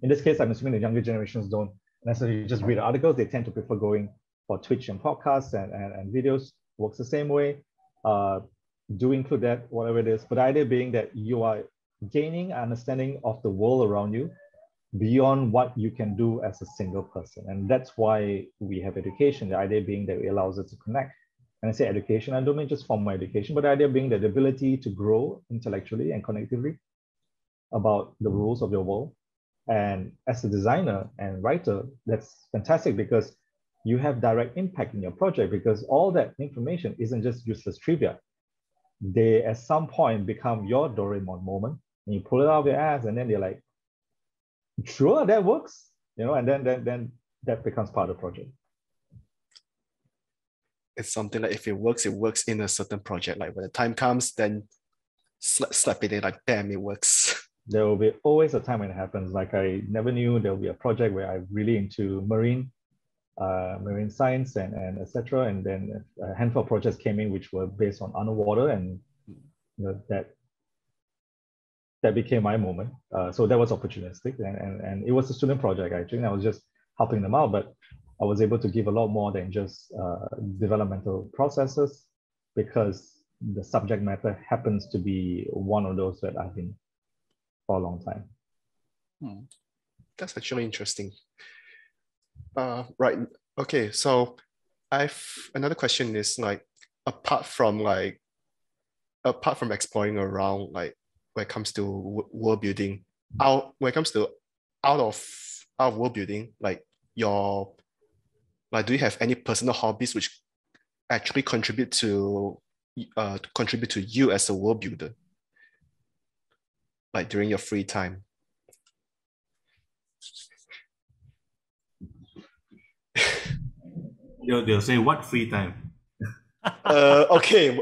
In this case, I'm assuming the younger generations don't necessarily just read articles, they tend to prefer going for Twitch and podcasts and videos. Works the same way. Do include that, whatever it is. But the idea being that you are gaining an understanding of the world around you beyond what you can do as a single person. And that's why we have education. The idea being that it allows us to connect. And I say education, I don't mean just formal education, but the idea being that the ability to grow intellectually and connectively about the rules of your world. And as a designer and writer, that's fantastic because you have direct impact in your project because all that information isn't just useless trivia. They at some point become your Doraemon moment and you pull it out of your ass and then they're like, sure, that works, you know, and then that becomes part of the project. It's something like if it works in a certain project. Like when the time comes, then slap it in like, damn, it works. There will be always a time when it happens. Like I never knew there will be a project where I'm really into marine science and etc. And then a handful of projects came in which were based on underwater, and you know, that became my moment. So that was opportunistic, and it was a student project actually. And I was just helping them out, but I was able to give a lot more than just developmental processes because the subject matter happens to be one of those that I've been for a long time. That's actually interesting. Right. Okay. So another question is like, apart from exploring around, like when it comes to world building, when it comes to out of world building, like do you have any personal hobbies which actually contribute to you as a world builder? Like during your free time? They'll say, what free time? Okay,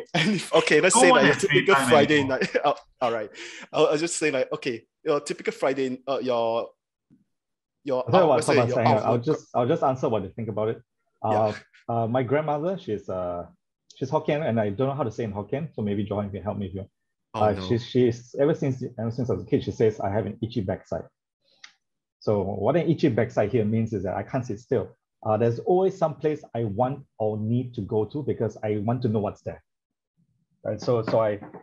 let's say like your typical Friday anymore. night. All right, I'll just say like, okay, your typical Friday, your I'll tell you what, Thomas, I'll just answer what you think about it. Yeah. My grandmother, she's Hokkien, and I don't know how to say in Hokkien, so maybe Johann can help me here. No. She's ever since I was a kid, she says I have an itchy backside. So what an itchy backside here means is that I can't sit still. There's always some place I want or need to go to because I want to know what's there. Right. So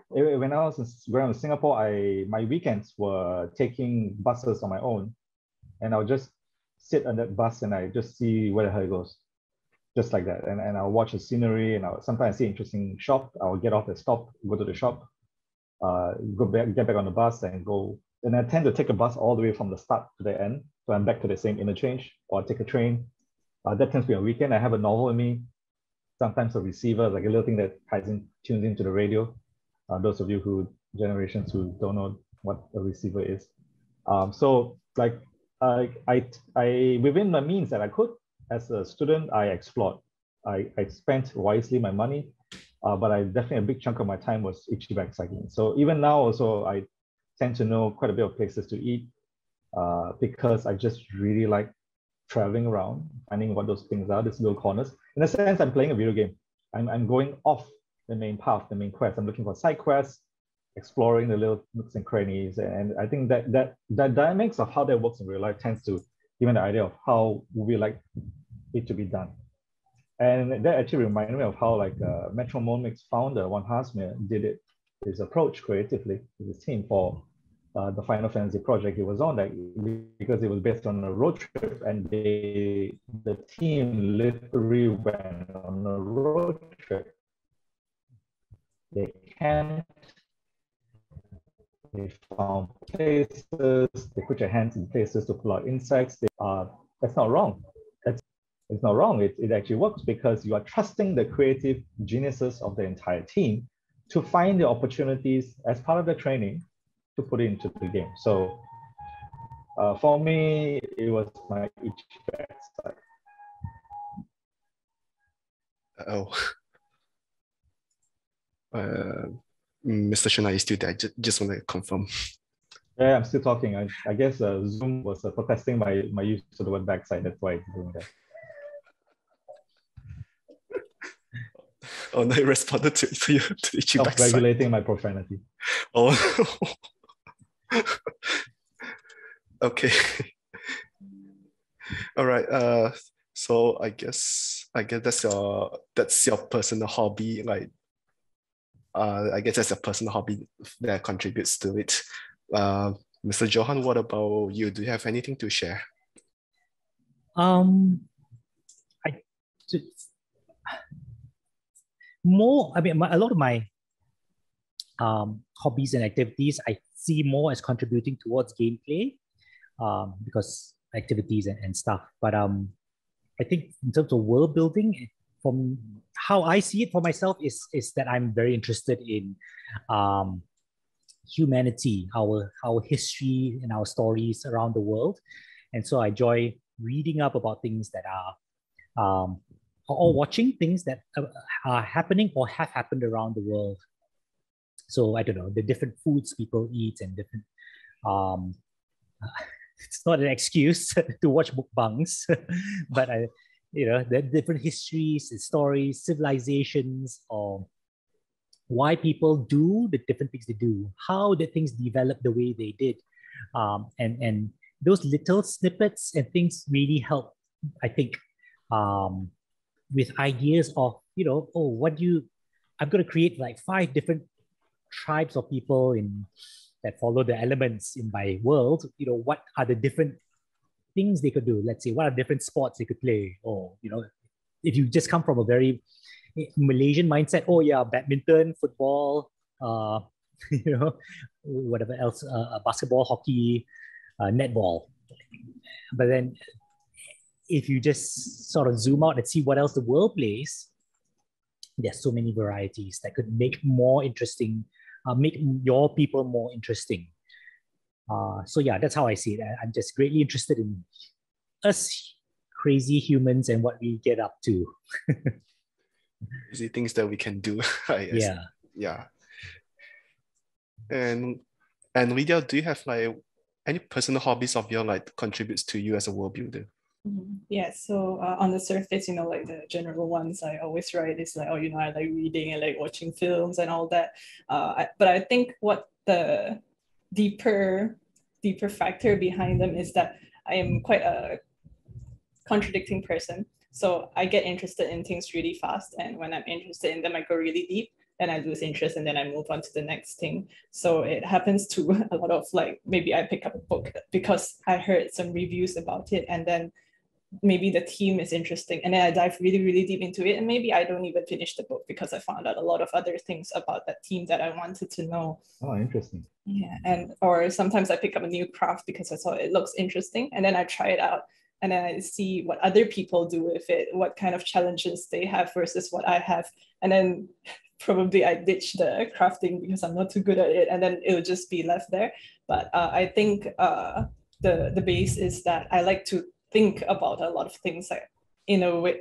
when I was in Singapore, my weekends were taking buses on my own, and I'll just sit on that bus and I just see where the hell it goes, just like that. And I'll watch the scenery, and sometimes I see an interesting shop. I'll get off at stop, go to the shop, get back on the bus and go. And I tend to take a bus all the way from the start to the end, so I'm back to the same interchange, or take a train. That tends to be a weekend. I have a novel with me, sometimes a receiver, like a little thing that tunes into the radio. Those of you generations who don't know what a receiver is. So like I within the means that I could, as a student, I explored. I spent wisely my money, but definitely a big chunk of my time was itchy back cycling. So even now also I tend to know quite a bit of places to eat because I just really like traveling around, finding what those things are, these little corners. In a sense, I'm playing a video game. I'm going off the main path, the main quest. I'm looking for side quests, exploring the little nooks and crannies. And I think that dynamics of how that works in real life tends to give an idea of how we like it to be done. And that actually reminded me of how like Metronomics founder Juan Hasmir did his approach creatively with his team for the Final Fantasy project he was on, that because it was based on a road trip, and the team literally went on a road trip they camped, they found places, they put your hands in places to pull out insects. That's not wrong. It's not wrong. It actually works because you are trusting the creative geniuses of the entire team to find the opportunities as part of the training to put it into the game. So for me, it was my itchy backside. Oh. Mr. Shern, are you still there? Just want to confirm. Yeah, I'm still talking. I guess Zoom was protesting my use of the word backside. That's why it's doing that. Oh no, it responded to you to itchy backside. Self-regulating my profanity. Oh. Okay. All right. So I guess that's your personal hobby. Like, I guess that's a personal hobby that contributes to it. Mr. Johann, what about you? Do you have anything to share? A lot of my hobbies and activities I see more as contributing towards gameplay, because activities and stuff. But I think in terms of world building, from how I see it for myself, is that I'm very interested in humanity, our history and our stories around the world. And so I enjoy reading up about things that are or watching things that are happening or have happened around the world. So I don't know, the different foods people eat and different, it's not an excuse to watch mukbangs, but the different histories, stories, civilizations, or why people do the different things they do, how the things develop the way they did. And those little snippets and things really help, I think, with ideas of, I'm going to create like 5 different tribes of people that follow the elements in my world. What are the different things they could do? Let's say, what are different sports they could play? Or, if you just come from a very Malaysian mindset, oh yeah, badminton, football, whatever else, basketball, hockey, netball. But then if you just sort of zoom out and see what else the world plays, there's so many varieties that could make more interesting, make your people more interesting. So yeah, that's how I see it. I'm just greatly interested in us crazy humans and what we get up to. Crazy things that we can do. I guess. Yeah. And Lydia, do you have like any personal hobbies of yours like contributes to you as a world builder? Yeah, so on the surface, like the general ones I always write is like, I like reading and like watching films and all that. But I think what the deeper factor behind them is that I am quite a contradicting person. So I get interested in things really fast, and when I'm interested in them, I go really deep. Then I lose interest, and then I move on to the next thing. So it happens to a lot of like, maybe I pick up a book because I heard some reviews about it, and then maybe the theme is interesting, and then I dive really, really deep into it, and maybe I don't even finish the book because I found out a lot of other things about that theme that I wanted to know. Oh, interesting. Yeah, or sometimes I pick up a new craft because I saw it looks interesting, and then I try it out, and then I see what other people do with it, what kind of challenges they have versus what I have, and then probably I ditch the crafting because I'm not too good at it, and then it'll just be left there. But I think the base is that I like to think about a lot of things like in a way,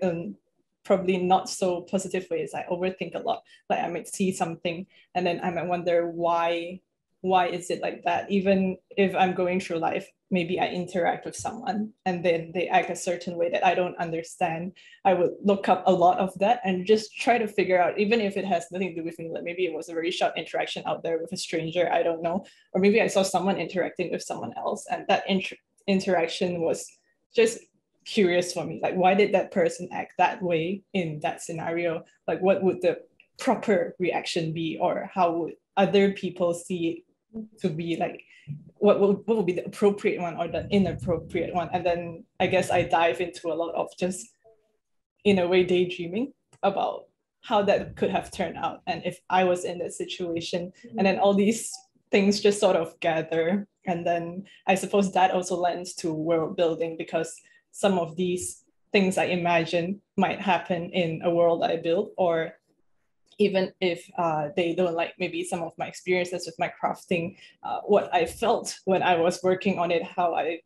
probably not so positive ways. I overthink a lot. Like I might see something and then I might wonder why is it like that? Even if I'm going through life, maybe I interact with someone and then they act a certain way that I don't understand. I would look up a lot of that and just try to figure out, even if it has nothing to do with me, like maybe it was a very short interaction out there with a stranger, I don't know. Or maybe I saw someone interacting with someone else and that interaction was just curious for me. Like, why did that person act that way in that scenario? Like, what would the proper reaction be? Or how would other people see it to be like, what will be the appropriate one or the inappropriate one? And then I guess I dive into a lot of just, in a way, daydreaming about how that could have turned out, and if I was in that situation. And then all these things just sort of gather. And then I suppose that also lends to world building, because some of these things I imagine might happen in a world I built, or even if they don't like maybe some of my experiences with my crafting, what I felt when I was working on it, how I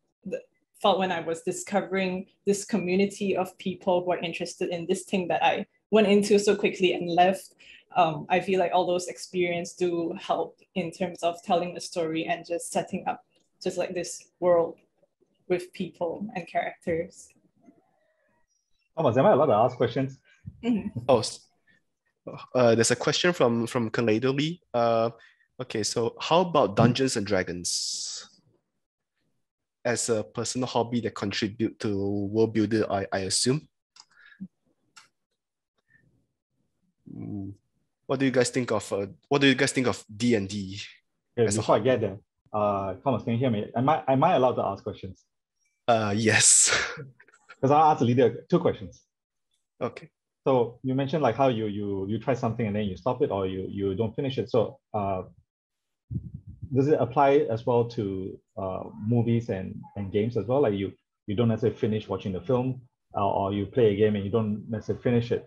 felt when I was discovering this community of people who are interested in this thing that I went into so quickly and left. I feel like all those experiences do help in terms of telling the story and just setting up just like this world with people and characters. Thomas, am I allowed to ask questions? Oh, there's a question from Kaleido Lee. Okay, so how about Dungeons and Dragons? As a personal hobby that contribute to world builder, I assume. What do you guys think of D&D? Before I get there, Thomas, can you hear me? Am I allowed to ask questions? Yes. Because I'll ask Lydia 2 questions. Okay. So you mentioned like how you try something and then you stop it, or you don't finish it. So does it apply as well to movies and games as well? Like you don't necessarily finish watching the film, or you play a game and you don't necessarily finish it,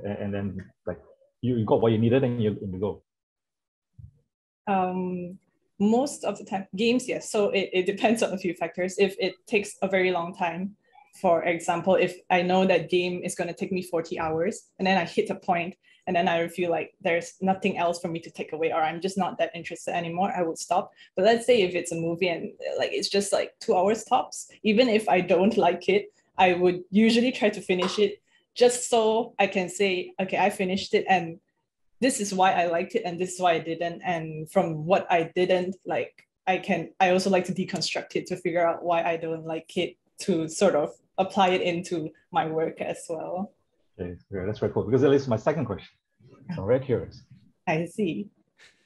and then like you got what you needed and you go. Most of the time, games, yes. So it depends on a few factors. If it takes a very long time, for example, if I know that game is going to take me 40 hours and then I hit a point and then I feel like there's nothing else for me to take away, or I'm just not that interested anymore, I would stop. But let's say if it's a movie and like it's just like 2 hours tops, even if I don't like it, I would usually try to finish it just so I can say, okay, I finished it and this is why I liked it and this is why I didn't. And from what I didn't like, I also like to deconstruct it to figure out why I don't like it, to sort of apply it into my work as well. Okay, yeah, that's very cool, because that leads to my second question. I'm very curious. I see.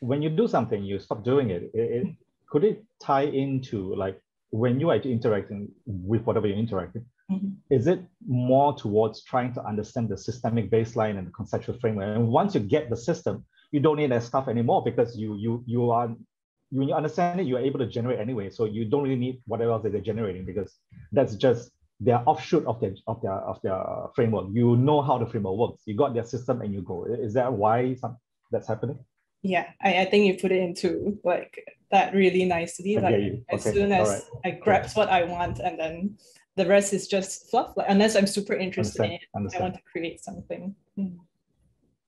When you do something, you stop doing it. Could it tie into like when you are interacting with whatever you're interacting? Is it more towards trying to understand the systemic baseline and the conceptual framework? And once you get the system, you don't need that stuff anymore, because you are, when you understand it, you're able to generate anyway. So you don't really need whatever else that they're generating, because that's just their offshoot of their framework. You know how the framework works. You got their system and you go. Is that why that's happening? Yeah, I think you put it into like that really nicely. Like as soon as I grasp what I want, and then the rest is just fluff. Like unless I'm super interested in it, I want to create something.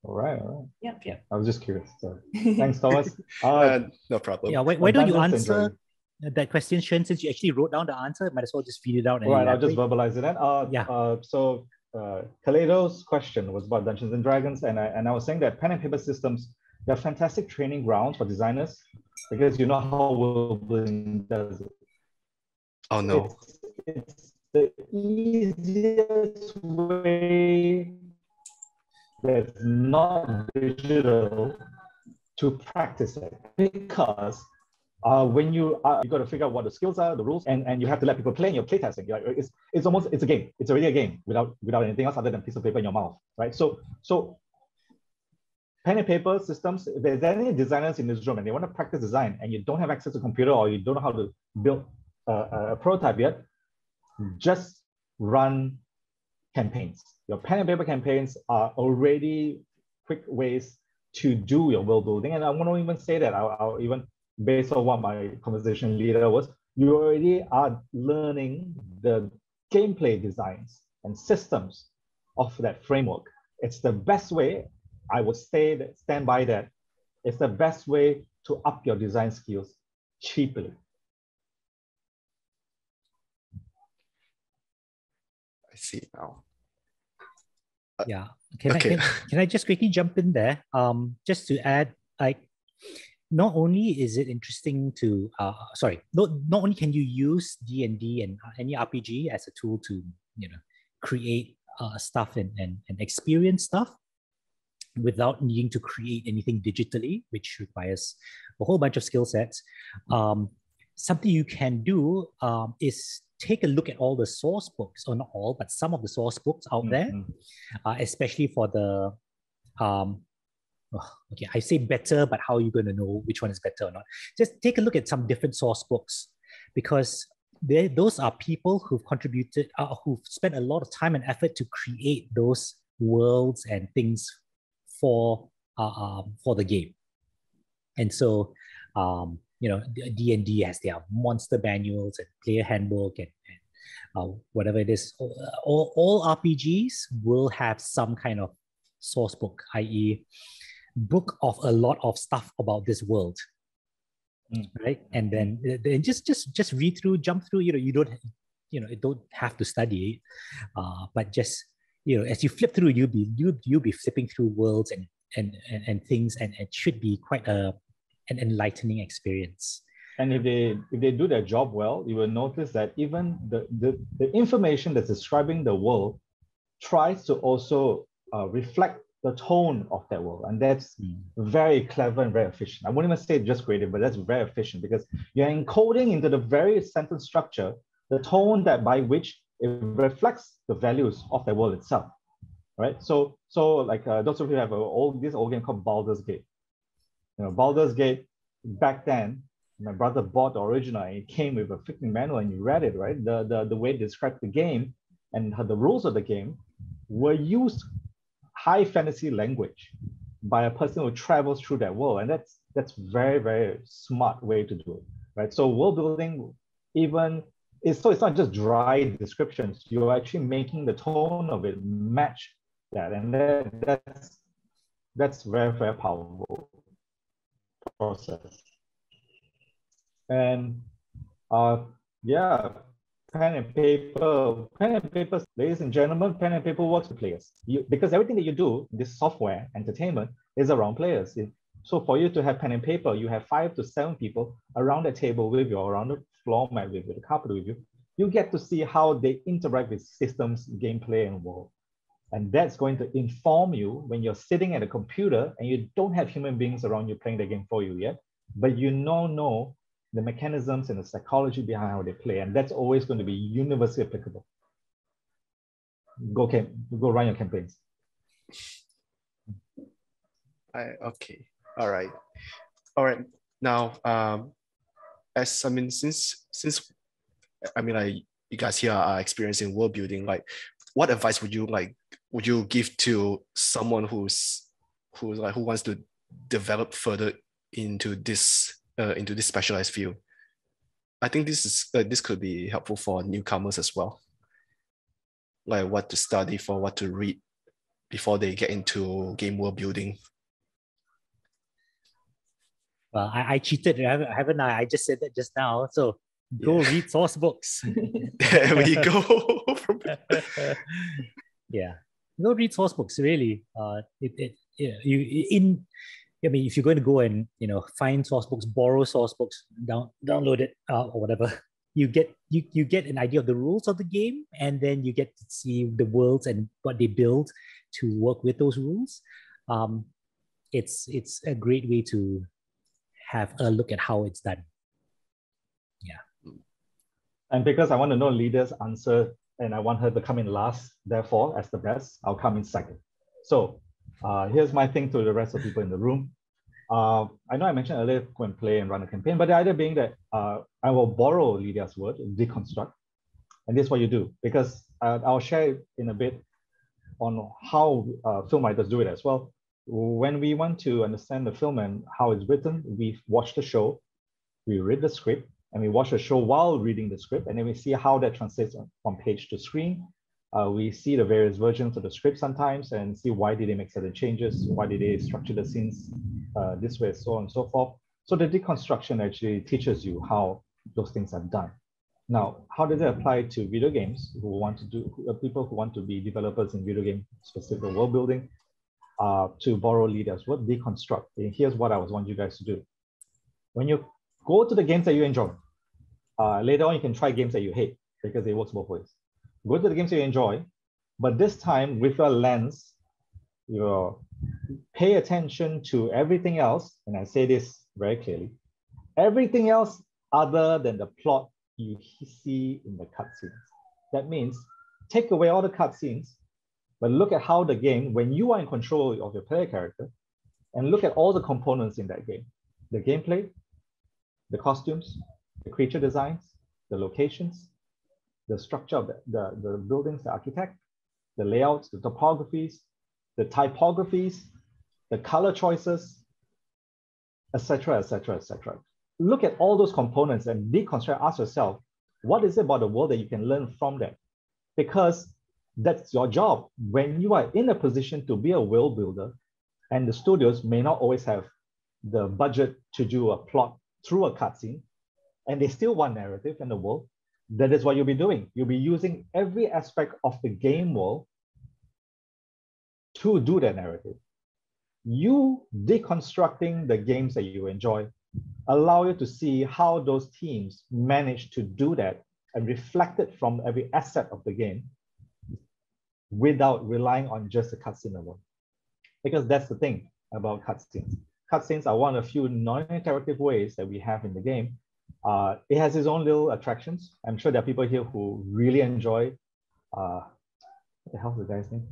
All right. Yeah. I was just curious. So thanks, Thomas. No problem. Yeah, why don't you answer that question, Shern, since you actually wrote down the answer? Might as well just feed it out. And right, I'll just verbalize it then. So Kaleido's question was about Dungeons and Dragons, and I was saying that pen and paper systems, they're fantastic training grounds for designers, because you know how world building does it. Oh no. It's the easiest way that's not digital to practice it, because when you got to figure out what the skills are, the rules, and you have to let people play in your playtesting. It's a game. It's already a game without anything else other than a piece of paper in your mouth, right? So pen and paper systems, if there's any designers in this room and they want to practice design and you don't have access to a computer, or you don't know how to build a prototype yet, just run campaigns. Your pen and paper campaigns are already quick ways to do your world building. And I want to even say that, I'll even, based on what my conversation leader was, you already are learning the gameplay designs and systems of that framework. It's the best way, I would stand by that. It's the best way to up your design skills cheaply. I see now. Yeah. Can I just quickly jump in there? Just to add, like, not only is it interesting to, not only can you use D&D and any RPG as a tool to, create stuff and experience stuff without needing to create anything digitally, which requires a whole bunch of skill sets. Something you can do is take a look at all the source books, or not all, but some of the source books out there, especially for the okay, I say better, but how are you going to know which one is better or not? Just take a look at some different source books, because those are people who've contributed, who've spent a lot of time and effort to create those worlds and things for the game. And so, D&D has their monster manuals and player handbook and whatever it is. All RPGs will have some kind of source book, i.e., book of a lot of stuff about this world, right? And then just read through, jump through. You don't have to study it, but just as you flip through, you'll be flipping through worlds and things, and it should be quite an enlightening experience. And if they do their job well, you will notice that even the information that's describing the world tries to also reflect the tone of that world. And that's very clever and very efficient. I wouldn't even say just creative, but that's very efficient, because you're encoding into the very sentence structure the tone that by which it reflects the values of the world itself, right? So like those of you who have this old game called Baldur's Gate. Baldur's Gate, back then, my brother bought the original and it came with a freaking manual and you read it, right? The way it described the game and the rules of the game were used high fantasy language by a person who travels through that world. And that's very, very smart way to do it, right? So world building it's not just dry descriptions. You're actually making the tone of it match that. And that's very, very powerful process. And pen and paper, ladies and gentlemen, pen and paper works with players. Because everything that you do, this software, entertainment, is around players. So for you to have pen and paper, you have 5 to 7 people around the table with you, around the floor mat with you, the carpet with you. You get to see how they interact with systems, gameplay, and world. And that's going to inform you when you're sitting at a computer and you don't have human beings around you playing the game for you yet, but you know the mechanisms and the psychology behind how they play. And that's always going to be universally applicable. Go run your campaigns. Okay. All right. Now, since you guys here are experiencing world building, like, what advice would you give to someone who wants to develop further into this specialized field? I think this could be helpful for newcomers as well, like what to study for, what to read before they get into game world building. Well, I cheated, haven't I? I just said that just now. So go read source books. There we go. Yeah, go read source books. Really, if you're going to go and find source books, borrow source books, download it or whatever, you get an idea of the rules of the game, and then you get to see the worlds and what they build to work with those rules. It's a great way to have a look at how it's done. Yeah. And because I want to know Lydia's answer and I want her to come in last, therefore, as the best, I'll come in second. So here's my thing to the rest of the people in the room. I know I mentioned earlier, go and play and run a campaign, but the idea being that I will borrow Lydia's word, deconstruct. And this is what you do, because I'll share in a bit on how film writers do it as well. When we want to understand the film and how it's written, we watch the show, we read the script, and we watch the show while reading the script, and then we see how that translates from page to screen. We see the various versions of the script sometimes and see why did they make certain changes, why did they structure the scenes this way, so on and so forth. So the deconstruction actually teaches you how those things are done. Now, how does it apply to video games people who want to be developers in video game specific world building? To borrow Lydia's word, deconstruct. And here's what I want you guys to do. When you go to the games that you enjoy, later on you can try games that you hate, because it works both ways. Go to the games that you enjoy, but this time with your lens, you pay attention to everything else, and I say this very clearly, everything else other than the plot you see in the cutscenes. That means take away all the cutscenes but look at how the game, when you are in control of your player character, and look at all the components in that game, the gameplay, the costumes, the creature designs, the locations, the structure of the buildings, the architect, the layouts, the topographies, the typographies, the color choices, etc., etc., etc. Look at all those components and deconstruct, ask yourself, what is it about the world that you can learn from that? Because that's your job. When you are in a position to be a world builder, and the studios may not always have the budget to do a plot through a cutscene, and they still want narrative in the world, that is what you'll be doing. You'll be using every aspect of the game world to do that narrative. You deconstructing the games that you enjoy allow you to see how those teams manage to do that and reflect it from every asset of the game without relying on just the cutscene alone. Because that's the thing about cutscenes. Cutscenes are one of the few non-interactive ways that we have in the game. It has its own little attractions. I'm sure there are people here who really enjoy, what the hell's the guy's name?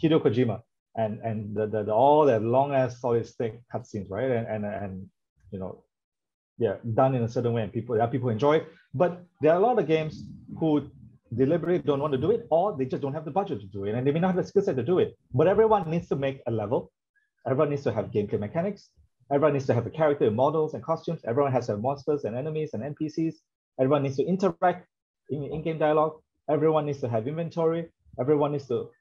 Hideo Kojima, and all that long ass solid stick cutscenes, right? And you know, yeah, done in a certain way, and there are people who enjoy it. But there are a lot of games who deliberately don't want to do it, or they just don't have the budget to do it, and they may not have the skill set to do it. But everyone needs to make a level. Everyone needs to have gameplay mechanics. Everyone needs to have a character and models and costumes. Everyone has to have monsters and enemies and NPCs. Everyone needs to interact in-game dialogue. Everyone needs to have inventory. Everyone needs to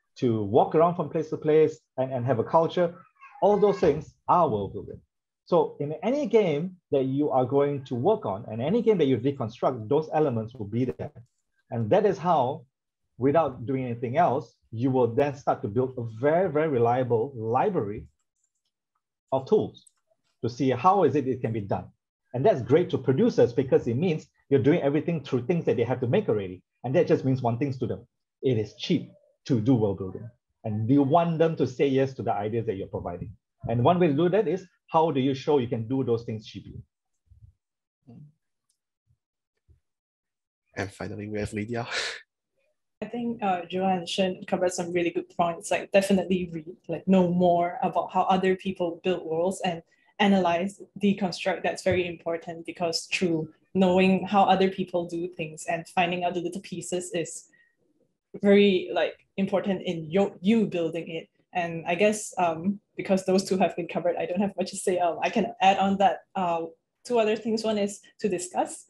walk around from place to place and have a culture. All those things are world building. So in any game that you are going to work on, and any game that you deconstruct, those elements will be there. And that is how, without doing anything else, you will then start to build a very, very reliable library of tools to see how is it can be done. And that's great to producers because it means you're doing everything through things that they have to make already. And that just means one thing to them. It is cheap to do world building. And you want them to say yes to the ideas that you're providing. And one way to do that is, how do you show you can do those things cheaply? And finally, we have Lydia. I think Johann and Shern covered some really good points. Like definitely read, like know more about how other people build worlds and analyze, deconstruct. That's very important because through knowing how other people do things and finding out the little pieces is very important in you building it. And I guess because those two have been covered, I don't have much to say. I can add on that two other things. One is to discuss.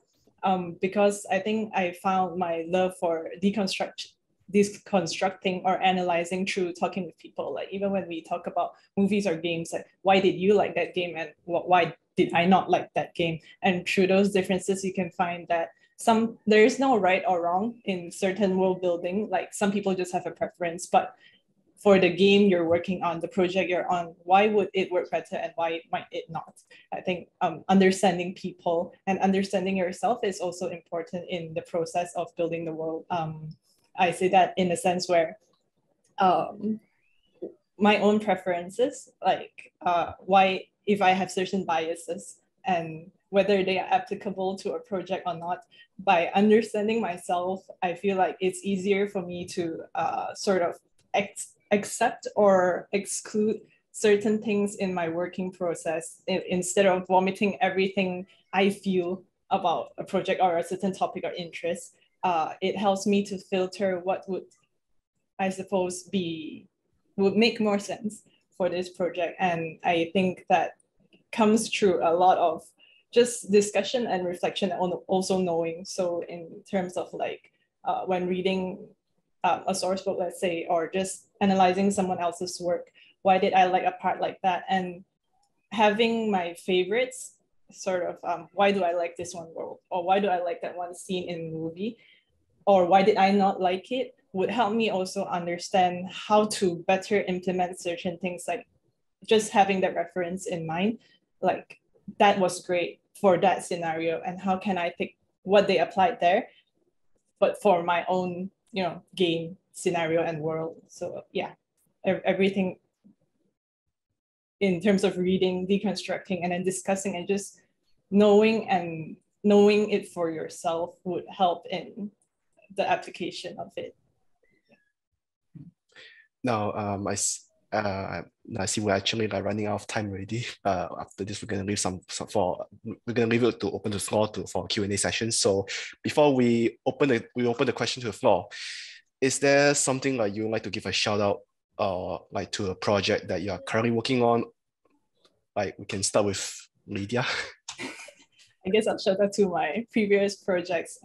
Because I think I found my love for deconstructing or analyzing through talking with people. Like even when we talk about movies or games, like why did you like that game and why did I not like that game? And through those differences, you can find that there is no right or wrong in certain world building. Like some people just have a preference, but for the game you're working on, the project you're on, why would it work better and why might it not? I think understanding people and understanding yourself is also important in the process of building the world. I say that in a sense where my own preferences, like why, if I have certain biases and whether they are applicable to a project or not, by understanding myself, I feel like it's easier for me to sort of accept or exclude certain things in my working process instead of vomiting everything I feel about a project or a certain topic or interest. It helps me to filter what would, I suppose, would make more sense for this project. And I think that comes through a lot of just discussion and reflection and also knowing. So in terms of when reading a source book, let's say, or just analyzing someone else's work, why did I like a part like that? And having my favorites, sort of why do I like this one world, or why do I like that one scene in the movie, or why did I not like it, would help me also understand how to better implement certain things. Like just having that reference in mind, like that was great for that scenario, and how can I take what they applied there but for my own game scenario and world. So yeah, everything in terms of reading, deconstructing, and then discussing and just knowing it for yourself would help in the application of it. Now, I see we're actually like running out of time already. After this, we're gonna leave we're gonna leave it to open the floor for Q&A session. So before we open the question to the floor, is there something like you would like to give a shout out or like to a project that you are currently working on? Like we can start with Lydia. I guess I'll shout out to my previous projects.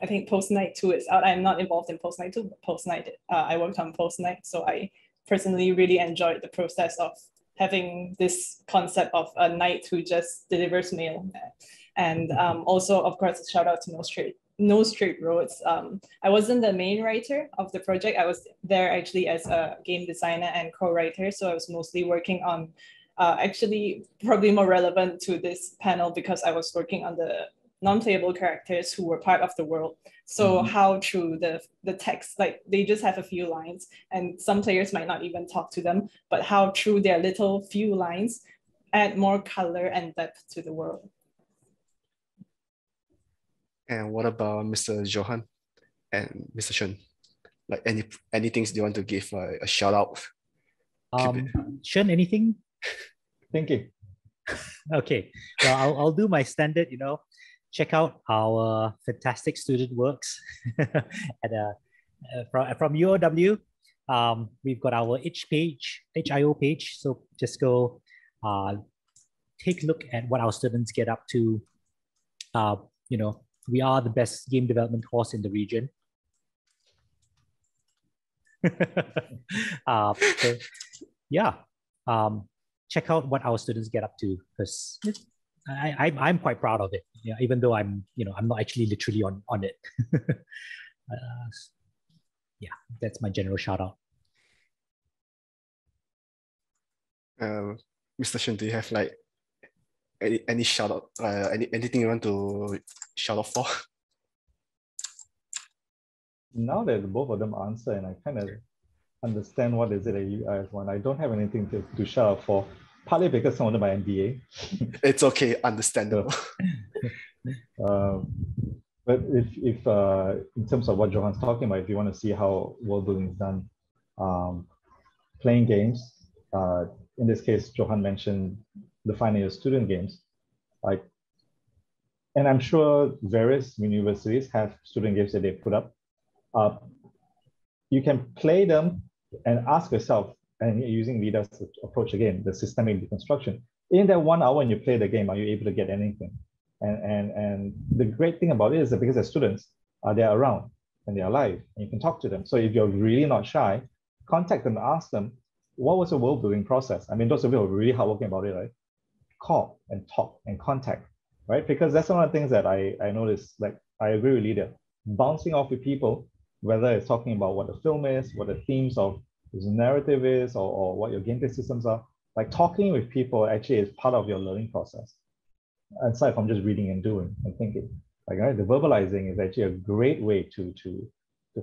I think Post Night 2 is out. I'm not involved in Post Night 2, but Post Night, I worked on Post Night. So I personally really enjoyed the process of having this concept of a knight who just delivers mail. And also, of course, a shout out to No Straight Roads. I wasn't the main writer of the project. I was there actually as a game designer and co-writer. So I was mostly working on, actually probably more relevant to this panel because I was working on the non-playable characters who were part of the world. So how through the text, like they just have a few lines and some players might not even talk to them, but how through their little few lines add more color and depth to the world. And what about Mr. Johann and Mr. Shern? Like any things you want to give a shout out? Shern, anything? Thinking. Okay, well, I'll do my standard, check out our fantastic student works from UOW. We've got our HIO page. So just go take a look at what our students get up to. We are the best game development course in the region. Check out what our students get up to because I'm quite proud of it. Yeah, even though I'm not actually literally on it. That's my general shout out. Mr. Shern, do you have like any shout out? Anything you want to shout out for? Now that both of them answer, and I kind of understand what is it that you guys want, I don't have anything to shout out for. Partly because some of them are MBA. It's okay, understandable. But if in terms of what Johann's talking about, if you want to see how world building is done, playing games, in this case, Johann mentioned the final year student games, and I'm sure various universities have student games that they put up. You can play them and ask yourself, and using Lydia's approach again, the systemic deconstruction, in that 1 hour when you play the game, are you able to get anything? And the great thing about it is that because they're students, they're around and they're alive and you can talk to them. So if you're really not shy, contact them, ask them, what was the world building process? I mean, those of you who are really hardworking about it, right? Call and talk and contact, right? Because that's one of the things that I noticed, like I agree with Lydia, bouncing off with people, whether it's talking about what the film is, what the themes of this narrative is, or what your gameplay systems are, like talking with people actually is part of your learning process. Aside from just reading and doing and thinking, right, the verbalizing is actually a great way to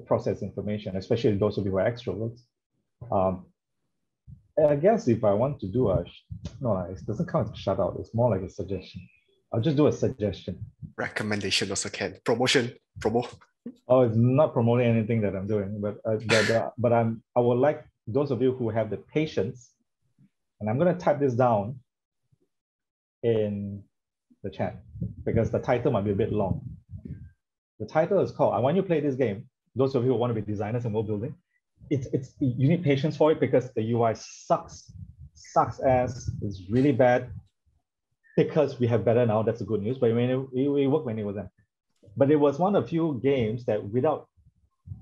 process information, especially those of you who are extroverts. I guess if I want to do it doesn't count as a shout out. It's more like a suggestion. I'll just do a suggestion. Recommendation also can. Promotion. Oh, it's not promoting anything that I'm doing, but I would like those of you who have the patience, and I'm going to type this down in the chat because the title might be a bit long. The title is called, I want you to play this game. Those of you who want to be designers and world building, you need patience for it because the UI sucks ass. It's really bad because we have better now. That's the good news, but it worked when it was empty. But it was one of the few games that without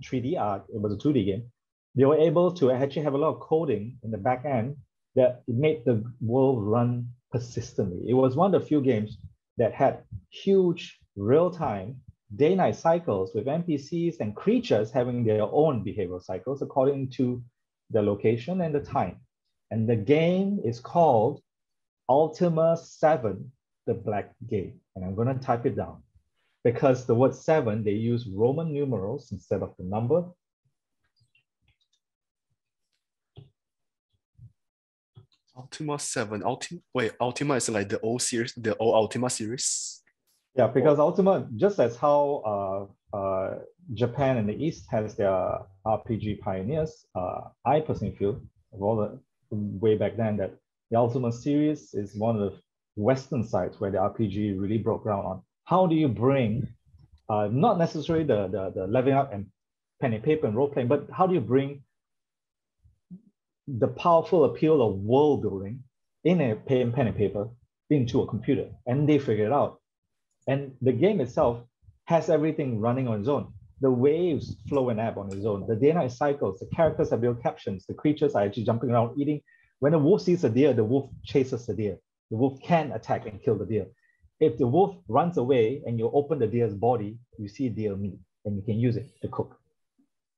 3D art, it was a 2D game, they were able to actually have a lot of coding in the back end that made the world run persistently. It was one of the few games that had huge real-time day-night cycles with NPCs and creatures having their own behavioral cycles according to the location and the time. And the game is called Ultima 7, the Black Gate. And I'm going to type it down. Because the word 7, they use Roman numerals instead of the number. Ultima 7. Ultima is like the old series, the old Ultima series? Yeah, because Ultima, just as how Japan and the East has their RPG pioneers. I personally feel, of all the way back then, that the Ultima series is one of the Western sides where the RPG really broke ground on. How do you bring, not necessarily the leveling up and pen and paper and role playing, but how do you bring the powerful appeal of world building in a pen and paper into a computer? And they figured it out. And the game itself has everything running on its own. The waves flow and ebb on its own. The day-night cycles, the characters have built captions, the creatures are actually jumping around eating. When a wolf sees a deer, the wolf chases the deer. The wolf can attack and kill the deer. If the wolf runs away and you open the deer's body, you see deer meat and you can use it to cook.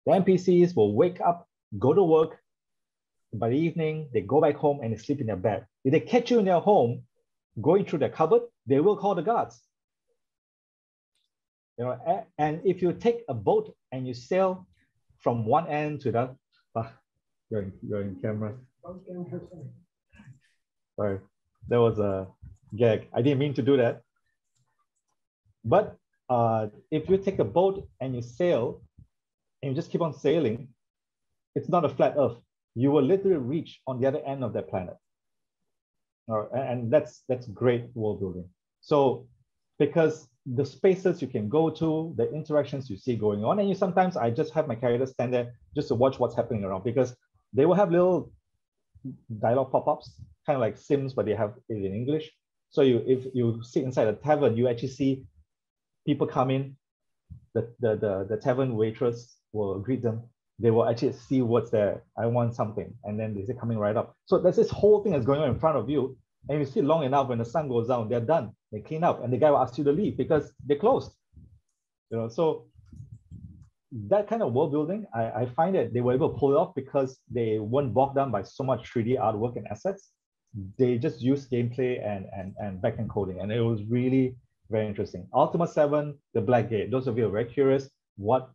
The NPCs will wake up, go to work. By the evening, they go back home and they sleep in their bed. If they catch you in their home, going through their cupboard, they will call the guards. You know, and if you take a boat and you sail from one end to the, you're in camera. Sorry, that was a gag. I didn't mean to do that. But if you take a boat and you sail and you just keep on sailing, it's not a flat earth. You will literally reach on the other end of that planet. And that's great world building. So because the spaces you can go to, the interactions you see going on, and sometimes I just have my characters stand there just to watch what's happening around, because they will have little dialogue pop-ups, kind of like Sims, but they have it in English. So if you sit inside a tavern, you actually see people come in, the tavern waitress will greet them. They will actually see what's there. I want something. And then they say coming right up. So there's this whole thing that's going on in front of you. And you see long enough, when the sun goes down, they're done. They clean up and the guy will ask you to leave because they're closed. You know, so that kind of world building, I find that they were able to pull it off because they weren't bogged down by so much 3D artwork and assets. They just used gameplay and backend coding. And it was really very interesting. Ultima 7, the Black Gate. Those of you who are very curious, what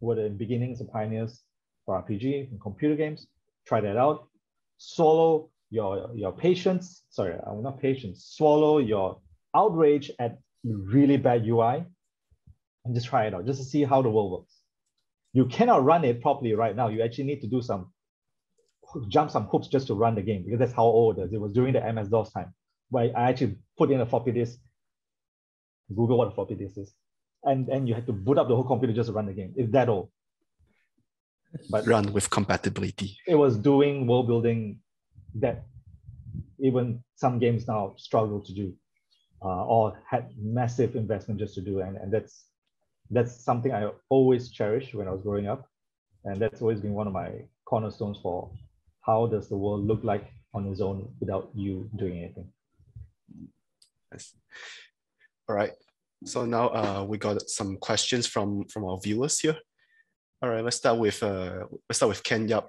were the beginnings and pioneers for RPG and computer games? Try that out. Swallow your patience. Sorry, not patience. Swallow your outrage at really bad UI and just try it out, just to see how the world works. You cannot run it properly right now. You actually need to do jump some hoops just to run the game, because that's how old it is. It was during the MS-DOS time, where I actually put in a floppy disk, Google what a floppy disk is, and you had to boot up the whole computer just to run the game. It's that old. But run with compatibility. It was doing world building that even some games now struggle to do, or had massive investment just to do. And that's something I always cherished when I was growing up. And that's always been one of my cornerstones for how does the world look like on its own without you doing anything. Yes. All right. So now we got some questions from our viewers here. All right, let's start with Ken Yap.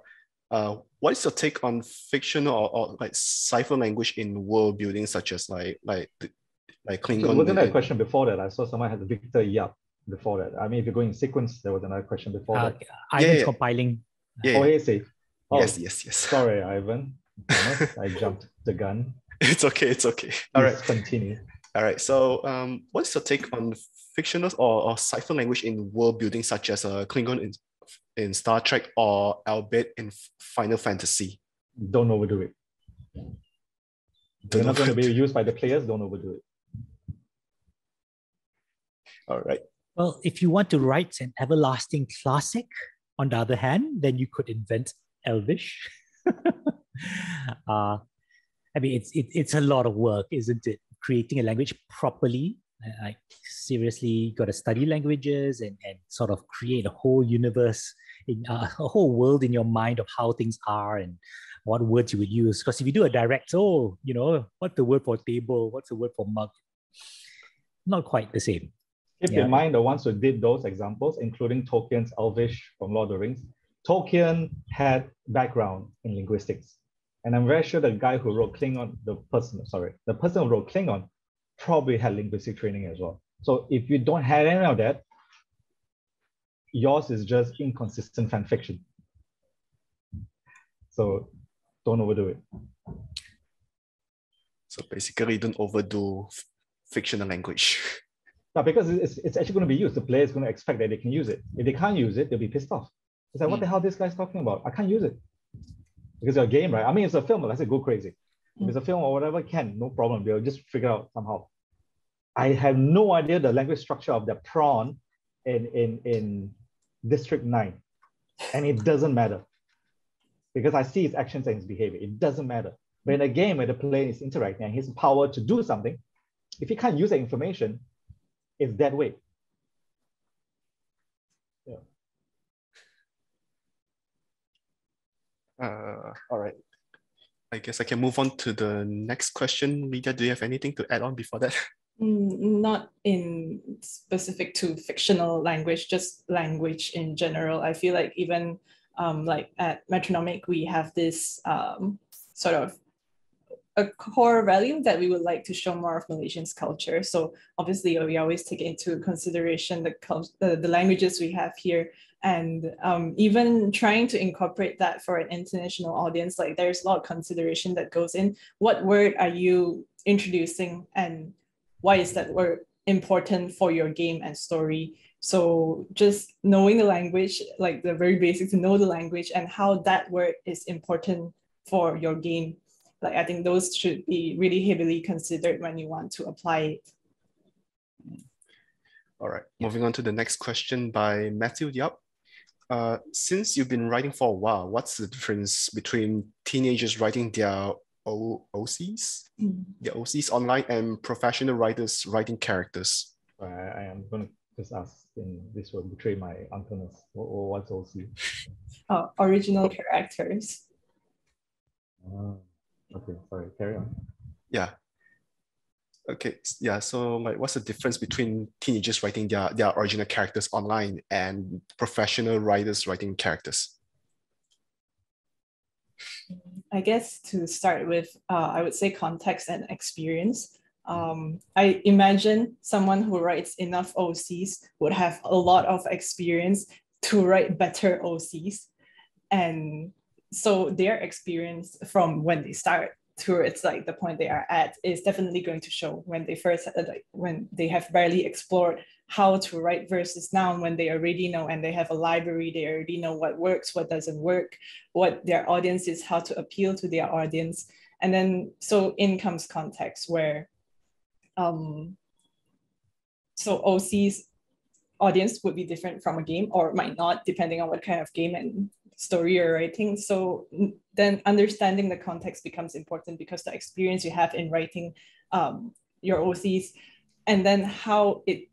What is your take on fictional or like cipher language in world building, such as like Klingon? So wasn't there a question before that? I saw someone had Victor Yap before that. I mean, if you're going in sequence, there was another question before that. Ivan's compiling. Oh, yes. Oh, yes. Sorry, Ivan. Thomas, I jumped the gun. It's okay. All right. Continue. All right. So, what's your take on fictional or cipher language in world building, such as Klingon in Star Trek or Albeit in Final Fantasy? Don't overdo it. They're not going to be used by the players. Don't overdo it. All right. Well, if you want to write an everlasting classic, on the other hand, then you could invent Elvish. I mean, it's a lot of work, isn't it? Creating a language properly. Like, seriously, got to study languages and sort of create a whole universe, a whole world in your mind of how things are and what words you would use. Because if you do a direct, what's the word for table? What's the word for mug? Not quite the same. Keep in mind the ones who did those examples, including Tolkien's Elvish from Lord of the Rings. Tolkien had background in linguistics. And I'm very sure the guy who wrote Klingon, the person who wrote Klingon probably had linguistic training as well. So if you don't have any of that, yours is just inconsistent fan fiction. So don't overdo it. So basically, don't overdo fictional language. No, because it's actually going to be used. The player is going to expect that they can use it. If they can't use it, they'll be pissed off. It's like, what the hell this guy's talking about? I can't use it. Because it's a game, right? I mean, it's a film, let's say go crazy. If it's a film or whatever, no problem. They'll just figure out somehow. I have no idea the language structure of the prawn in District 9. And it doesn't matter. Because I see his actions and his behavior. It doesn't matter. But in a game where the player is interacting and his power to do something, if he can't use that information, it's dead weight. Yeah. All right. I guess I can move on to the next question. Lydia, do you have anything to add on before that? Not in specific to fictional language, just language in general. I feel like even like at Metronomic, we have this sort of a core value that we would like to show more of Malaysians' culture. So obviously we always take into consideration the languages we have here, and even trying to incorporate that for an international audience. Like there's a lot of consideration that goes in. What word are you introducing, and why is that word important for your game and story? So just knowing the language, like the very basic to know the language and how that word is important for your game. Like I think those should be really heavily considered when you want to apply it. All right, moving on to the next question by Matthew Yap. Since you've been writing for a while, what's the difference between teenagers writing their OCs, their OCs online, and professional writers writing characters? I am going to just ask, and this will betray my uncleness. What's OC? Original characters. Okay, sorry, carry on. Yeah. Okay, yeah, so like what's the difference between teenagers writing their original characters online and professional writers writing characters? I guess to start with, I would say context and experience. I imagine someone who writes enough OCs would have a lot of experience to write better OCs. And so their experience from when they start towards like the point they are at is definitely going to show when they first, when they have barely explored how to write versus now when they already know and they have a library, they already know what works, what doesn't work, what their audience is, how to appeal to their audience. And then, so in comes context where, so OC's audience would be different from a game or might not, depending on what kind of game and story you're writing. So then understanding the context becomes important because the experience you have in writing your OCs and then how it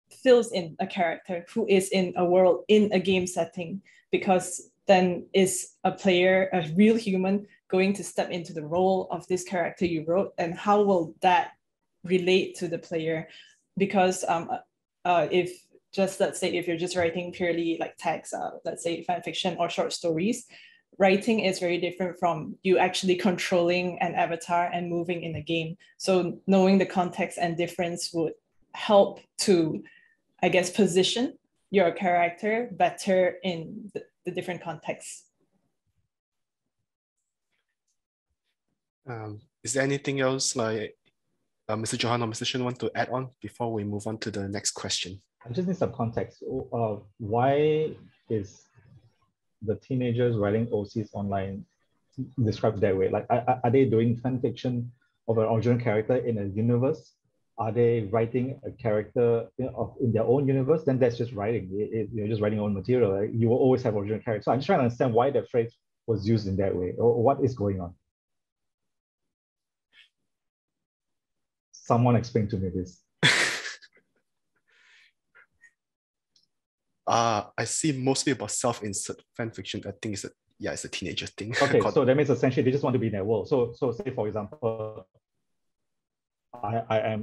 fills in a character who is in a world, in a game setting, because then is a player, a real human, going to step into the role of this character you wrote, and how will that relate to the player? Because if just, let's say, if you're just writing purely like text, let's say fan fiction or short stories, writing is very different from you actually controlling an avatar and moving in a game. So knowing the context and difference would help to, I guess, position your character better in the different contexts. Is there anything else like Mr. Johann or Mr. Shern want to add on before we move on to the next question? I just need some context. Why is the teenagers writing OCs online described that way? Like, are they doing fan fiction of an original character in a universe? Are they writing a character in their own universe? Then that's just writing. You're just writing your own material. Right? You will always have original characters. So I'm just trying to understand why that phrase was used in that way, or what is going on. Someone explain to me this. I see mostly about self-insert fan fiction. I think it's a teenager thing. Okay, so that means essentially they just want to be in that world. So say for example, I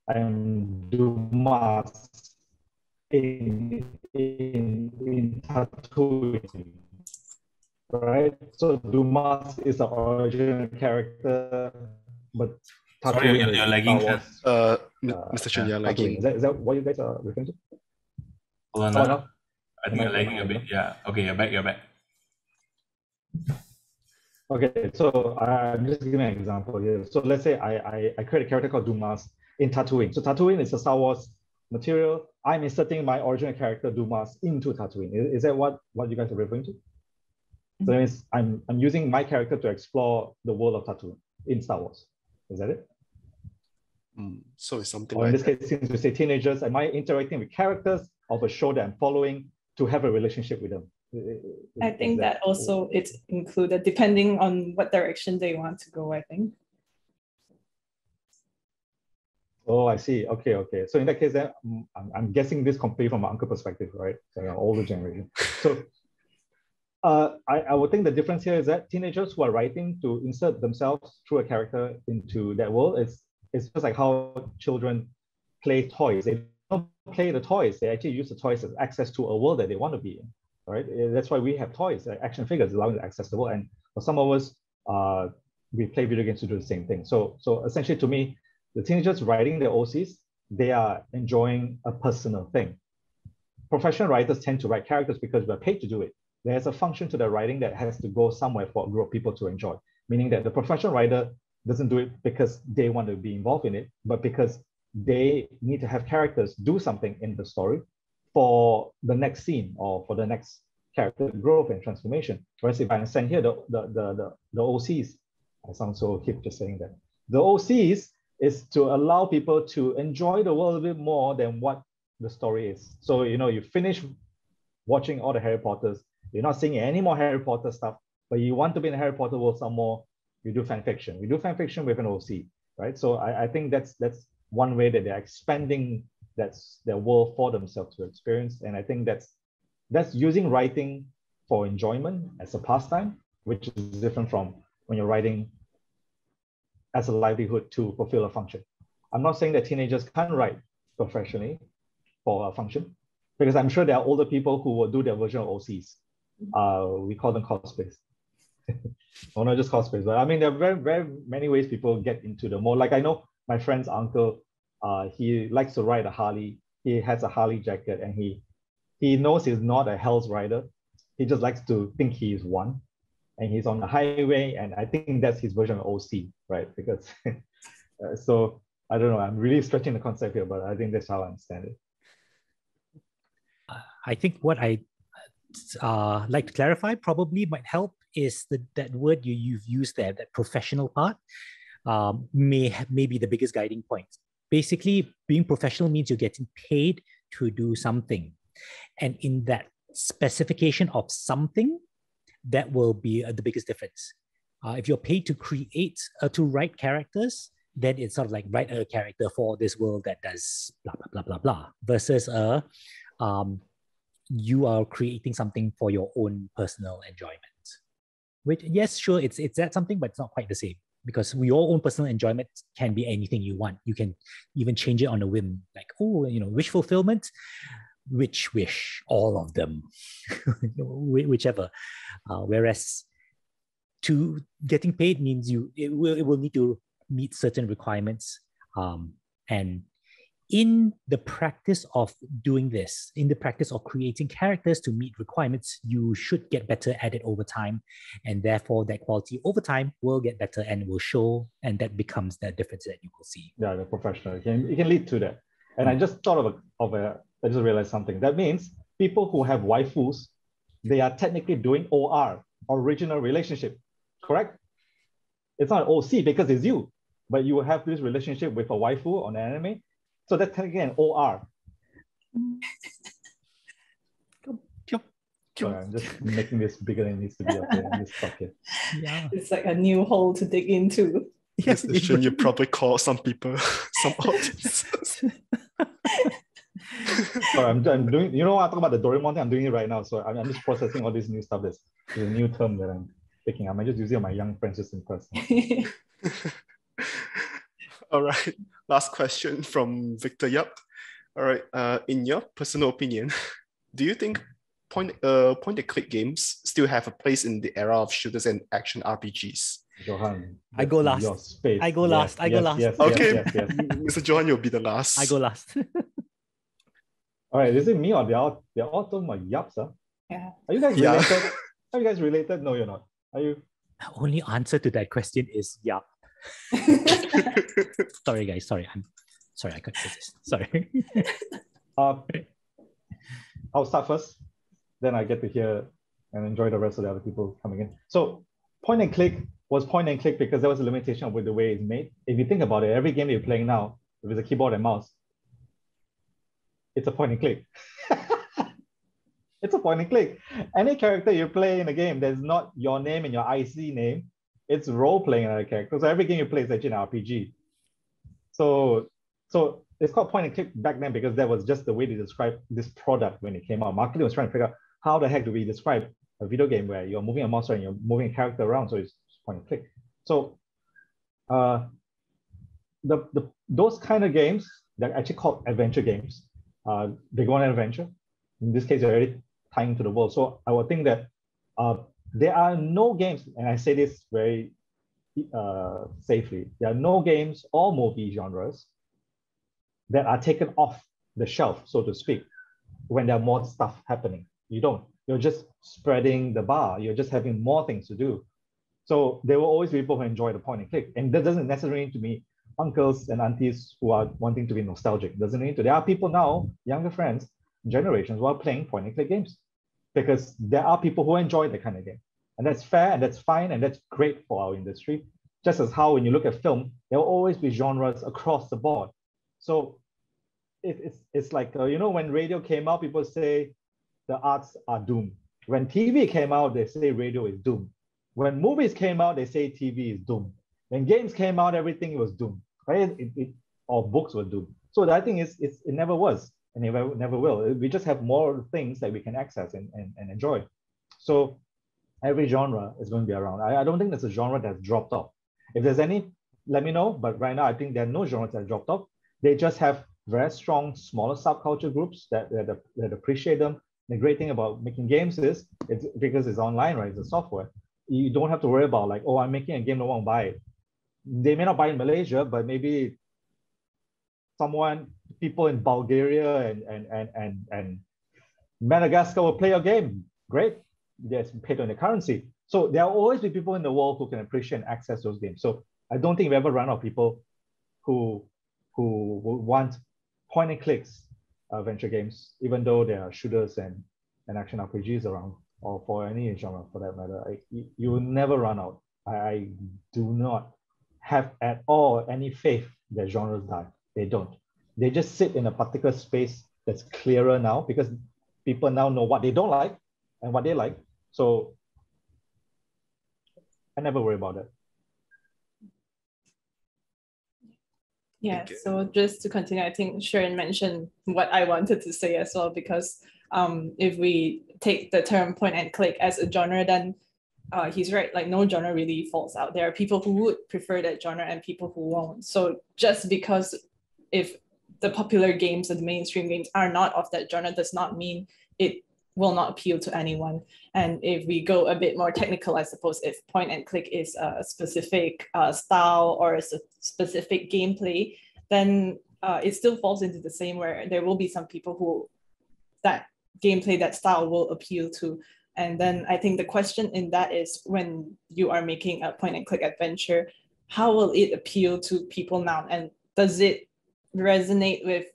am Dumas in Tatooine, right? So Dumas is the original character, but sorry, you're lagging. Mr. Shern, you're lagging. Is that what you guys are referring to? Hold on. No? I think you're lagging a bit. Yeah. Okay, you're back. Okay, so I'm just giving an example here. So let's say I create a character called Dumas in Tatooine. So Tatooine is a Star Wars material, I'm inserting my original character Dumas into Tatooine. Is that what you guys are referring to? So that means I'm using my character to explore the world of Tatooine in Star Wars. Is that it? So it's something or like in this case, since we say teenagers, am I interacting with characters of a show that I'm following to have a relationship with them? I think that also it's included depending on what direction they want to go, I think. Oh, I see. Okay, okay. So in that case, then I'm guessing this completely from an uncle perspective, right? So older generation. So I would think the difference here is that teenagers who are writing to insert themselves through a character into that world, it's just like how children play toys. They don't play the toys. They actually use the toys as access to a world that they want to be in, right? That's why we have toys, like action figures, allowing to access the world. And for some of us, we play video games to do the same thing. So essentially, to me, the teenagers writing their OCs, they are enjoying a personal thing. Professional writers tend to write characters because we're paid to do it. There's a function to the writing that has to go somewhere for a group of people to enjoy, meaning that the professional writer doesn't do it because they want to be involved in it, but because they need to have characters do something in the story for the next scene or for the next character growth and transformation. Whereas if I understand here, the OCs, I sound so hip just saying that. The OCs is to allow people to enjoy the world a bit more than what the story is. So, you finish watching all the Harry Potters, you're not seeing any more Harry Potter stuff, but you want to be in the Harry Potter world some more, you do fan fiction. We do fan fiction with an OC, right? So I think that's one way that they're expanding their world for themselves to experience. And I think that's using writing for enjoyment as a pastime, which is different from when you're writing as a livelihood to fulfill a function. I'm not saying that teenagers can't write professionally for a function, because I'm sure there are older people who will do their version of OCs. We call them cosplays. Or not just cosplays, but I mean, there are very, very many ways people get into the mode. Like I know my friend's uncle, he likes to ride a Harley. He has a Harley jacket and he knows he's not a Hell's rider. He just likes to think he is one. And he's on the highway, and I think that's his version of OC, right? Because, so I don't know, I'm really stretching the concept here, but I think that's how I understand it. I think what I like to clarify probably might help is that word you've used there, that professional part, may be the biggest guiding point. Basically, being professional means you're getting paid to do something. And in that specification of something, that will be the biggest difference. If you're paid to create, to write characters, then it's sort of like write a character for this world that does blah, blah, blah, blah, blah, versus you are creating something for your own personal enjoyment. Which, yes, sure, it's that something, but it's not quite the same, because your own personal enjoyment can be anything you want. You can even change it on a whim, like, oh, wish fulfillment, which wish, all of them, whichever. Whereas to getting paid means it will need to meet certain requirements. And in the practice of doing this, in the practice of creating characters to meet requirements, you should get better at it over time. And therefore that quality over time will get better and will show, and that becomes the difference that you will see. Yeah, the professional, it can lead to that. And I just thought I just realized something. That means people who have waifus, they are technically doing OR, original relationship, correct? It's not OC because it's you, but you have this relationship with a waifu on anime. So that's technically an OR. Sorry, I'm just making this bigger than it needs to be. Okay, I'm just stuck here. Yeah. It's like a new hole to dig into. Yes, you probably call some people, some audiences. Sorry, I'm doing, I talk about the Doraemon thing, I'm doing it right now. So I'm just processing all this new stuff. There's a new term that I'm picking up. I just use it on my young friends just in person. All right, last question from Victor Yap. All right, in your personal opinion, do you think point-and-click games still have a place in the era of shooters and action RPGs? Johann, I go last. I go last. Yes, okay, yes. Mr. Johann, you'll be the last. I go last. All right, is it me or they're all talking about yaps? Huh? Yeah. Are you guys related? Are you guys related? No, you're not. Are you? The only answer to that question is yeah. Sorry, guys. Sorry. I'm Sorry, I couldn't resist. Sorry. I'll start first, then I get to hear and enjoy the rest of the other people coming in. So point and click was point and click because there was a limitation with the way it's made. If you think about it, every game you're playing now, if it's a keyboard and mouse, it's a point and click. It's a point and click. Any character you play in a game, there's not your name and your IC name. It's role-playing another character. So every game you play is actually an RPG. So it's called point and click back then because that was just the way to describe this product when it came out. Marketing was trying to figure out how the heck do we describe a video game where you're moving a mouse and you're moving a character around, so it's point and click. So those kind of games, they're actually called adventure games. They go on an adventure. In this case, they're already tying to the world. So I would think that there are no games, and I say this very safely, there are no games or movie genres that are taken off the shelf, so to speak, when there are more stuff happening. You don't. You're just spreading the bar. You're just having more things to do. So there will always be people who enjoy the point and click. And that doesn't necessarily mean to me uncles and aunties who are wanting to be nostalgic. Doesn't mean to. There are people now, younger friends, generations, who are playing point and click games because there are people who enjoy that kind of game. And that's fair and that's fine and that's great for our industry. Just as how when you look at film, there will always be genres across the board. So it's like, when radio came out, people say the arts are doomed. When TV came out, they say radio is doomed. When movies came out, they say TV is doomed. When games came out, everything was doomed, right? Or books were doomed. So I think it never was, and it never will. We just have more things that we can access and enjoy. So every genre is going to be around. I don't think there's a genre that's dropped off. If there's any, let me know. But right now, I think there are no genres that dropped off. They just have very strong, smaller subculture groups that appreciate them. The great thing about making games is it's because it's online, right? It's a software. You don't have to worry about like, oh, I'm making a game, no one will buy it. They may not buy in Malaysia, but maybe people in Bulgaria and Madagascar will play your game. Great. Yes, paid on the currency. So there will always be people in the world who can appreciate and access those games. So I don't think we ever run out of people who want point and clicks adventure games, even though there are shooters and action RPGs around, or for any genre for that matter. You will never run out. I do not have at all any faith that genres die. They don't. They just sit in a particular space that's clearer now because people now know what they don't like and what they like. So I never worry about it. Yeah, so just to continue, I think Shern mentioned what I wanted to say as well, because if we take the term point and click as a genre, then he's right, like no genre really falls out. There are people who would prefer that genre and people who won't. So just because if the popular games or the mainstream games are not of that genre does not mean it will not appeal to anyone. And if we go a bit more technical, I suppose, if point and click is a specific style or a specific gameplay, then it still falls into the same where there will be some people who that gameplay, that style will appeal to. And then I think the question in that is when you are making a point and click adventure, how will it appeal to people now? And does it resonate with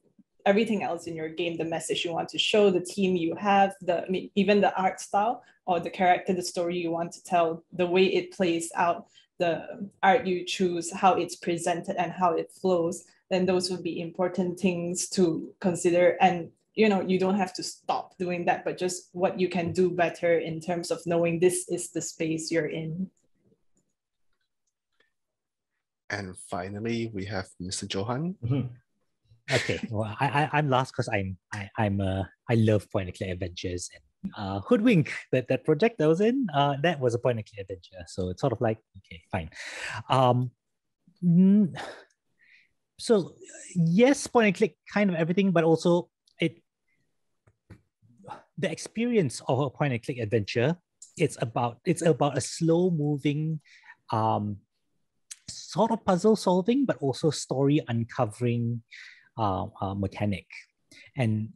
everything else in your game, the message you want to show, the team you have, even the art style or the character, the story you want to tell, the way it plays out, the art you choose, how it's presented and how it flows, then those would be important things to consider. And you don't have to stop doing that, but just what you can do better in terms of knowing this is the space you're in. And finally, we have Mr. Johann. Mm-hmm. Okay, well, I'm last because I love point and click adventures, and Hoodwink, that project I was in, that was a point and click adventure. So it's sort of like, okay, fine. So yes, point and click kind of everything, but also the experience of a point and click adventure, it's about a slow moving sort of puzzle solving, but also story uncovering mechanic. And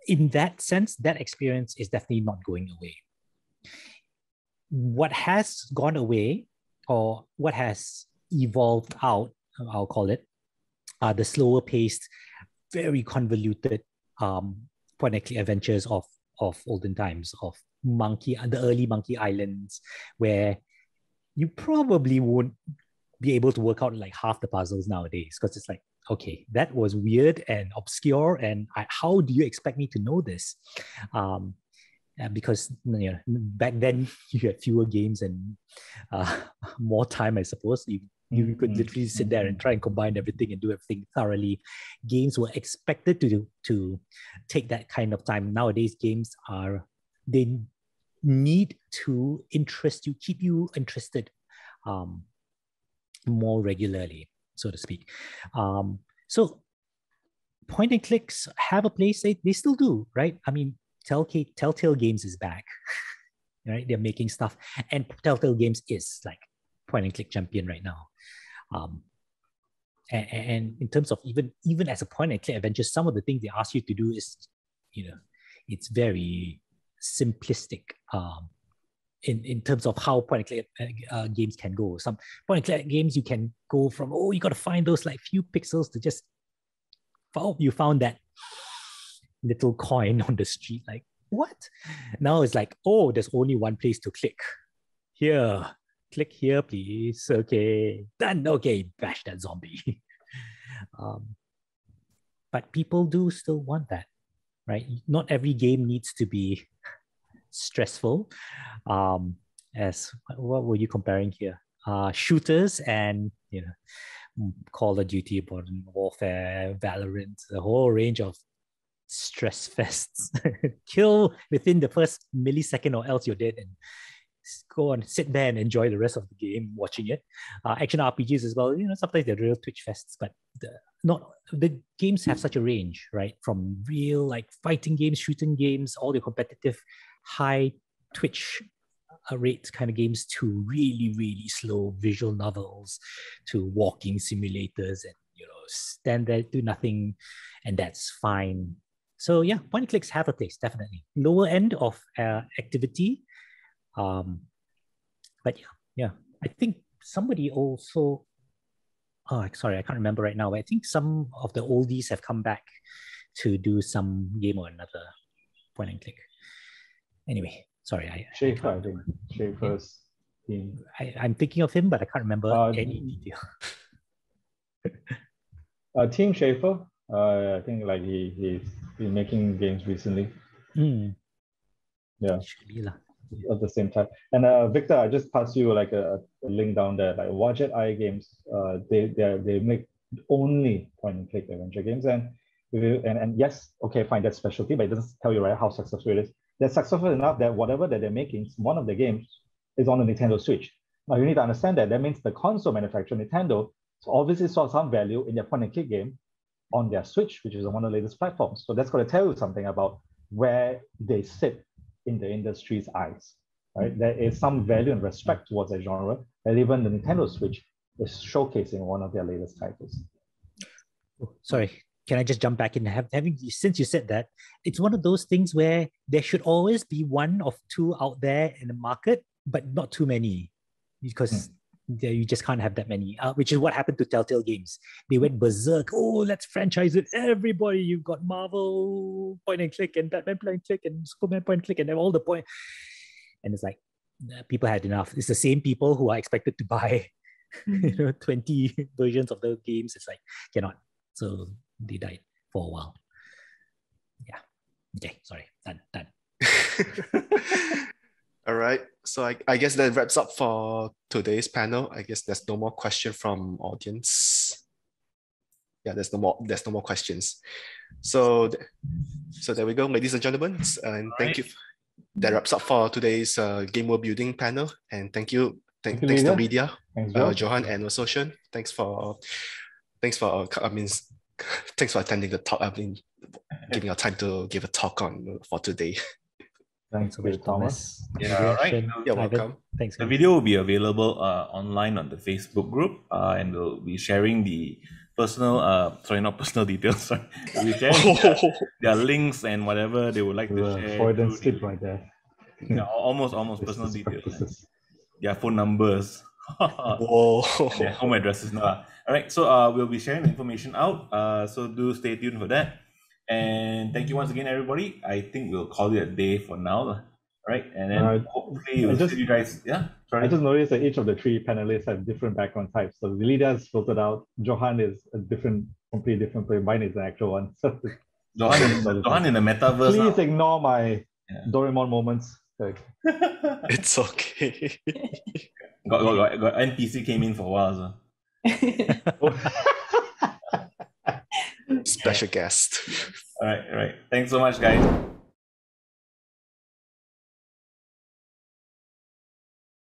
in that sense, that experience is definitely not going away. What has gone away, or what has evolved out, I'll call it, the slower paced, very convoluted point-and-click adventures of olden times, of the early Monkey Islands, where you probably won't be able to work out like half the puzzles nowadays, because it's like, okay, that was weird and obscure, and how do you expect me to know this? Because back then you had fewer games and more time, I suppose. You could literally sit there and try and combine everything and do everything thoroughly. Games were expected to take that kind of time. Nowadays, games they need to interest you, keep you interested more regularly, so to speak. So point and clicks have a place. They still do, right? I mean, Telltale Games is back, right? They're making stuff, and Telltale Games is like point and click champion right now. And in terms of even as a point and click adventure, some of the things they ask you to do is, it's very simplistic in terms of how point and click games can go. Some point and click games, you can go from, you got to find those like few pixels to just, you found that little coin on the street. Like, what? Now it's like, there's only one place to click. Here, click here, please. Okay, done. Okay, bash that zombie. But people do still want that, right? Not every game needs to be stressful. As what were you comparing here? Shooters and Call of Duty, Modern Warfare, Valorant, a whole range of stress fests. Kill within the first millisecond or else you're dead, and go and sit there and enjoy the rest of the game watching it. Action RPGs as well, sometimes they're real Twitch fests, but the games have such a range, right? From real like fighting games, shooting games, all the competitive high Twitch rate kind of games, to really, really slow visual novels, to walking simulators, and stand there, do nothing, and that's fine. So yeah, point and clicks have a place, definitely. Lower end of activity. But yeah, I think somebody also, sorry, I can't remember right now, but I think some of the oldies have come back to do some game or another point and click. Anyway, sorry. Schaefer, I think. Schaefer's team. I'm thinking of him, but I can't remember any detail. Team Schaefer, I think like he's been making games recently. Yeah. At the same time. And Victor, I just passed you like a link down there, like Wadjet Eye Games. They make only point and click adventure games, and yes, okay, fine, that's specialty, but it doesn't tell you, right, how successful it is. They're successful enough that whatever that they're making, one of the games is on the Nintendo Switch. Now you need to understand that means the console manufacturer, Nintendo, obviously saw some value in their point and click game on their Switch, which is one of the latest platforms. So that's going to tell you something about where they sit in the industry's eyes, right? There is some value and respect towards that genre, and even the Nintendo Switch is showcasing one of their latest titles. Sorry, can I just jump back in? Since you said that, it's one of those things where there should always be one or two out there in the market, but not too many, because you just can't have that many, which is what happened to Telltale Games. They went berserk. Let's franchise it. Everybody, you've got Marvel point and click, and Batman point and click, and Superman point and click, and all the point. And it's like, people had enough. It's the same people who are expected to buy 20 versions of those games. It's like, cannot. So they died for a while. Yeah. Okay, sorry. Done. All right. So I guess that wraps up for today's panel. I guess there's no more question from audience. Yeah, there's no more questions. So there we go, ladies and gentlemen. And thank you. That wraps up for today's game world building panel. And thanks to Lydia, Johann, and also Shern. Thanks for attending the talk. I've been giving our time to give a talk for today. Thanks so much, Thomas. Yeah, right. You're welcome. Thanks. The video will be available online on the Facebook group, and we'll be sharing the not personal details. Sorry. We'll share their links and whatever they would like to share. Freudian slip right there. Yeah, almost personal details. Their phone numbers, Whoa. Their home addresses now. All right, so we'll be sharing the information out. So do stay tuned for that. And thank you once again, everybody. I think we'll call it a day for now. All right, and then hopefully we'll see you guys. Yeah, sorry. I just noticed that each of the three panelists have different background types. So Lydia is filtered out. Johann is a completely different player. Mine is the actual one. So Johann in the metaverse. Please ignore my Doraemon moments. It's okay. got NPC came in for a while. So. Special guest. All right. Thanks so much, guys.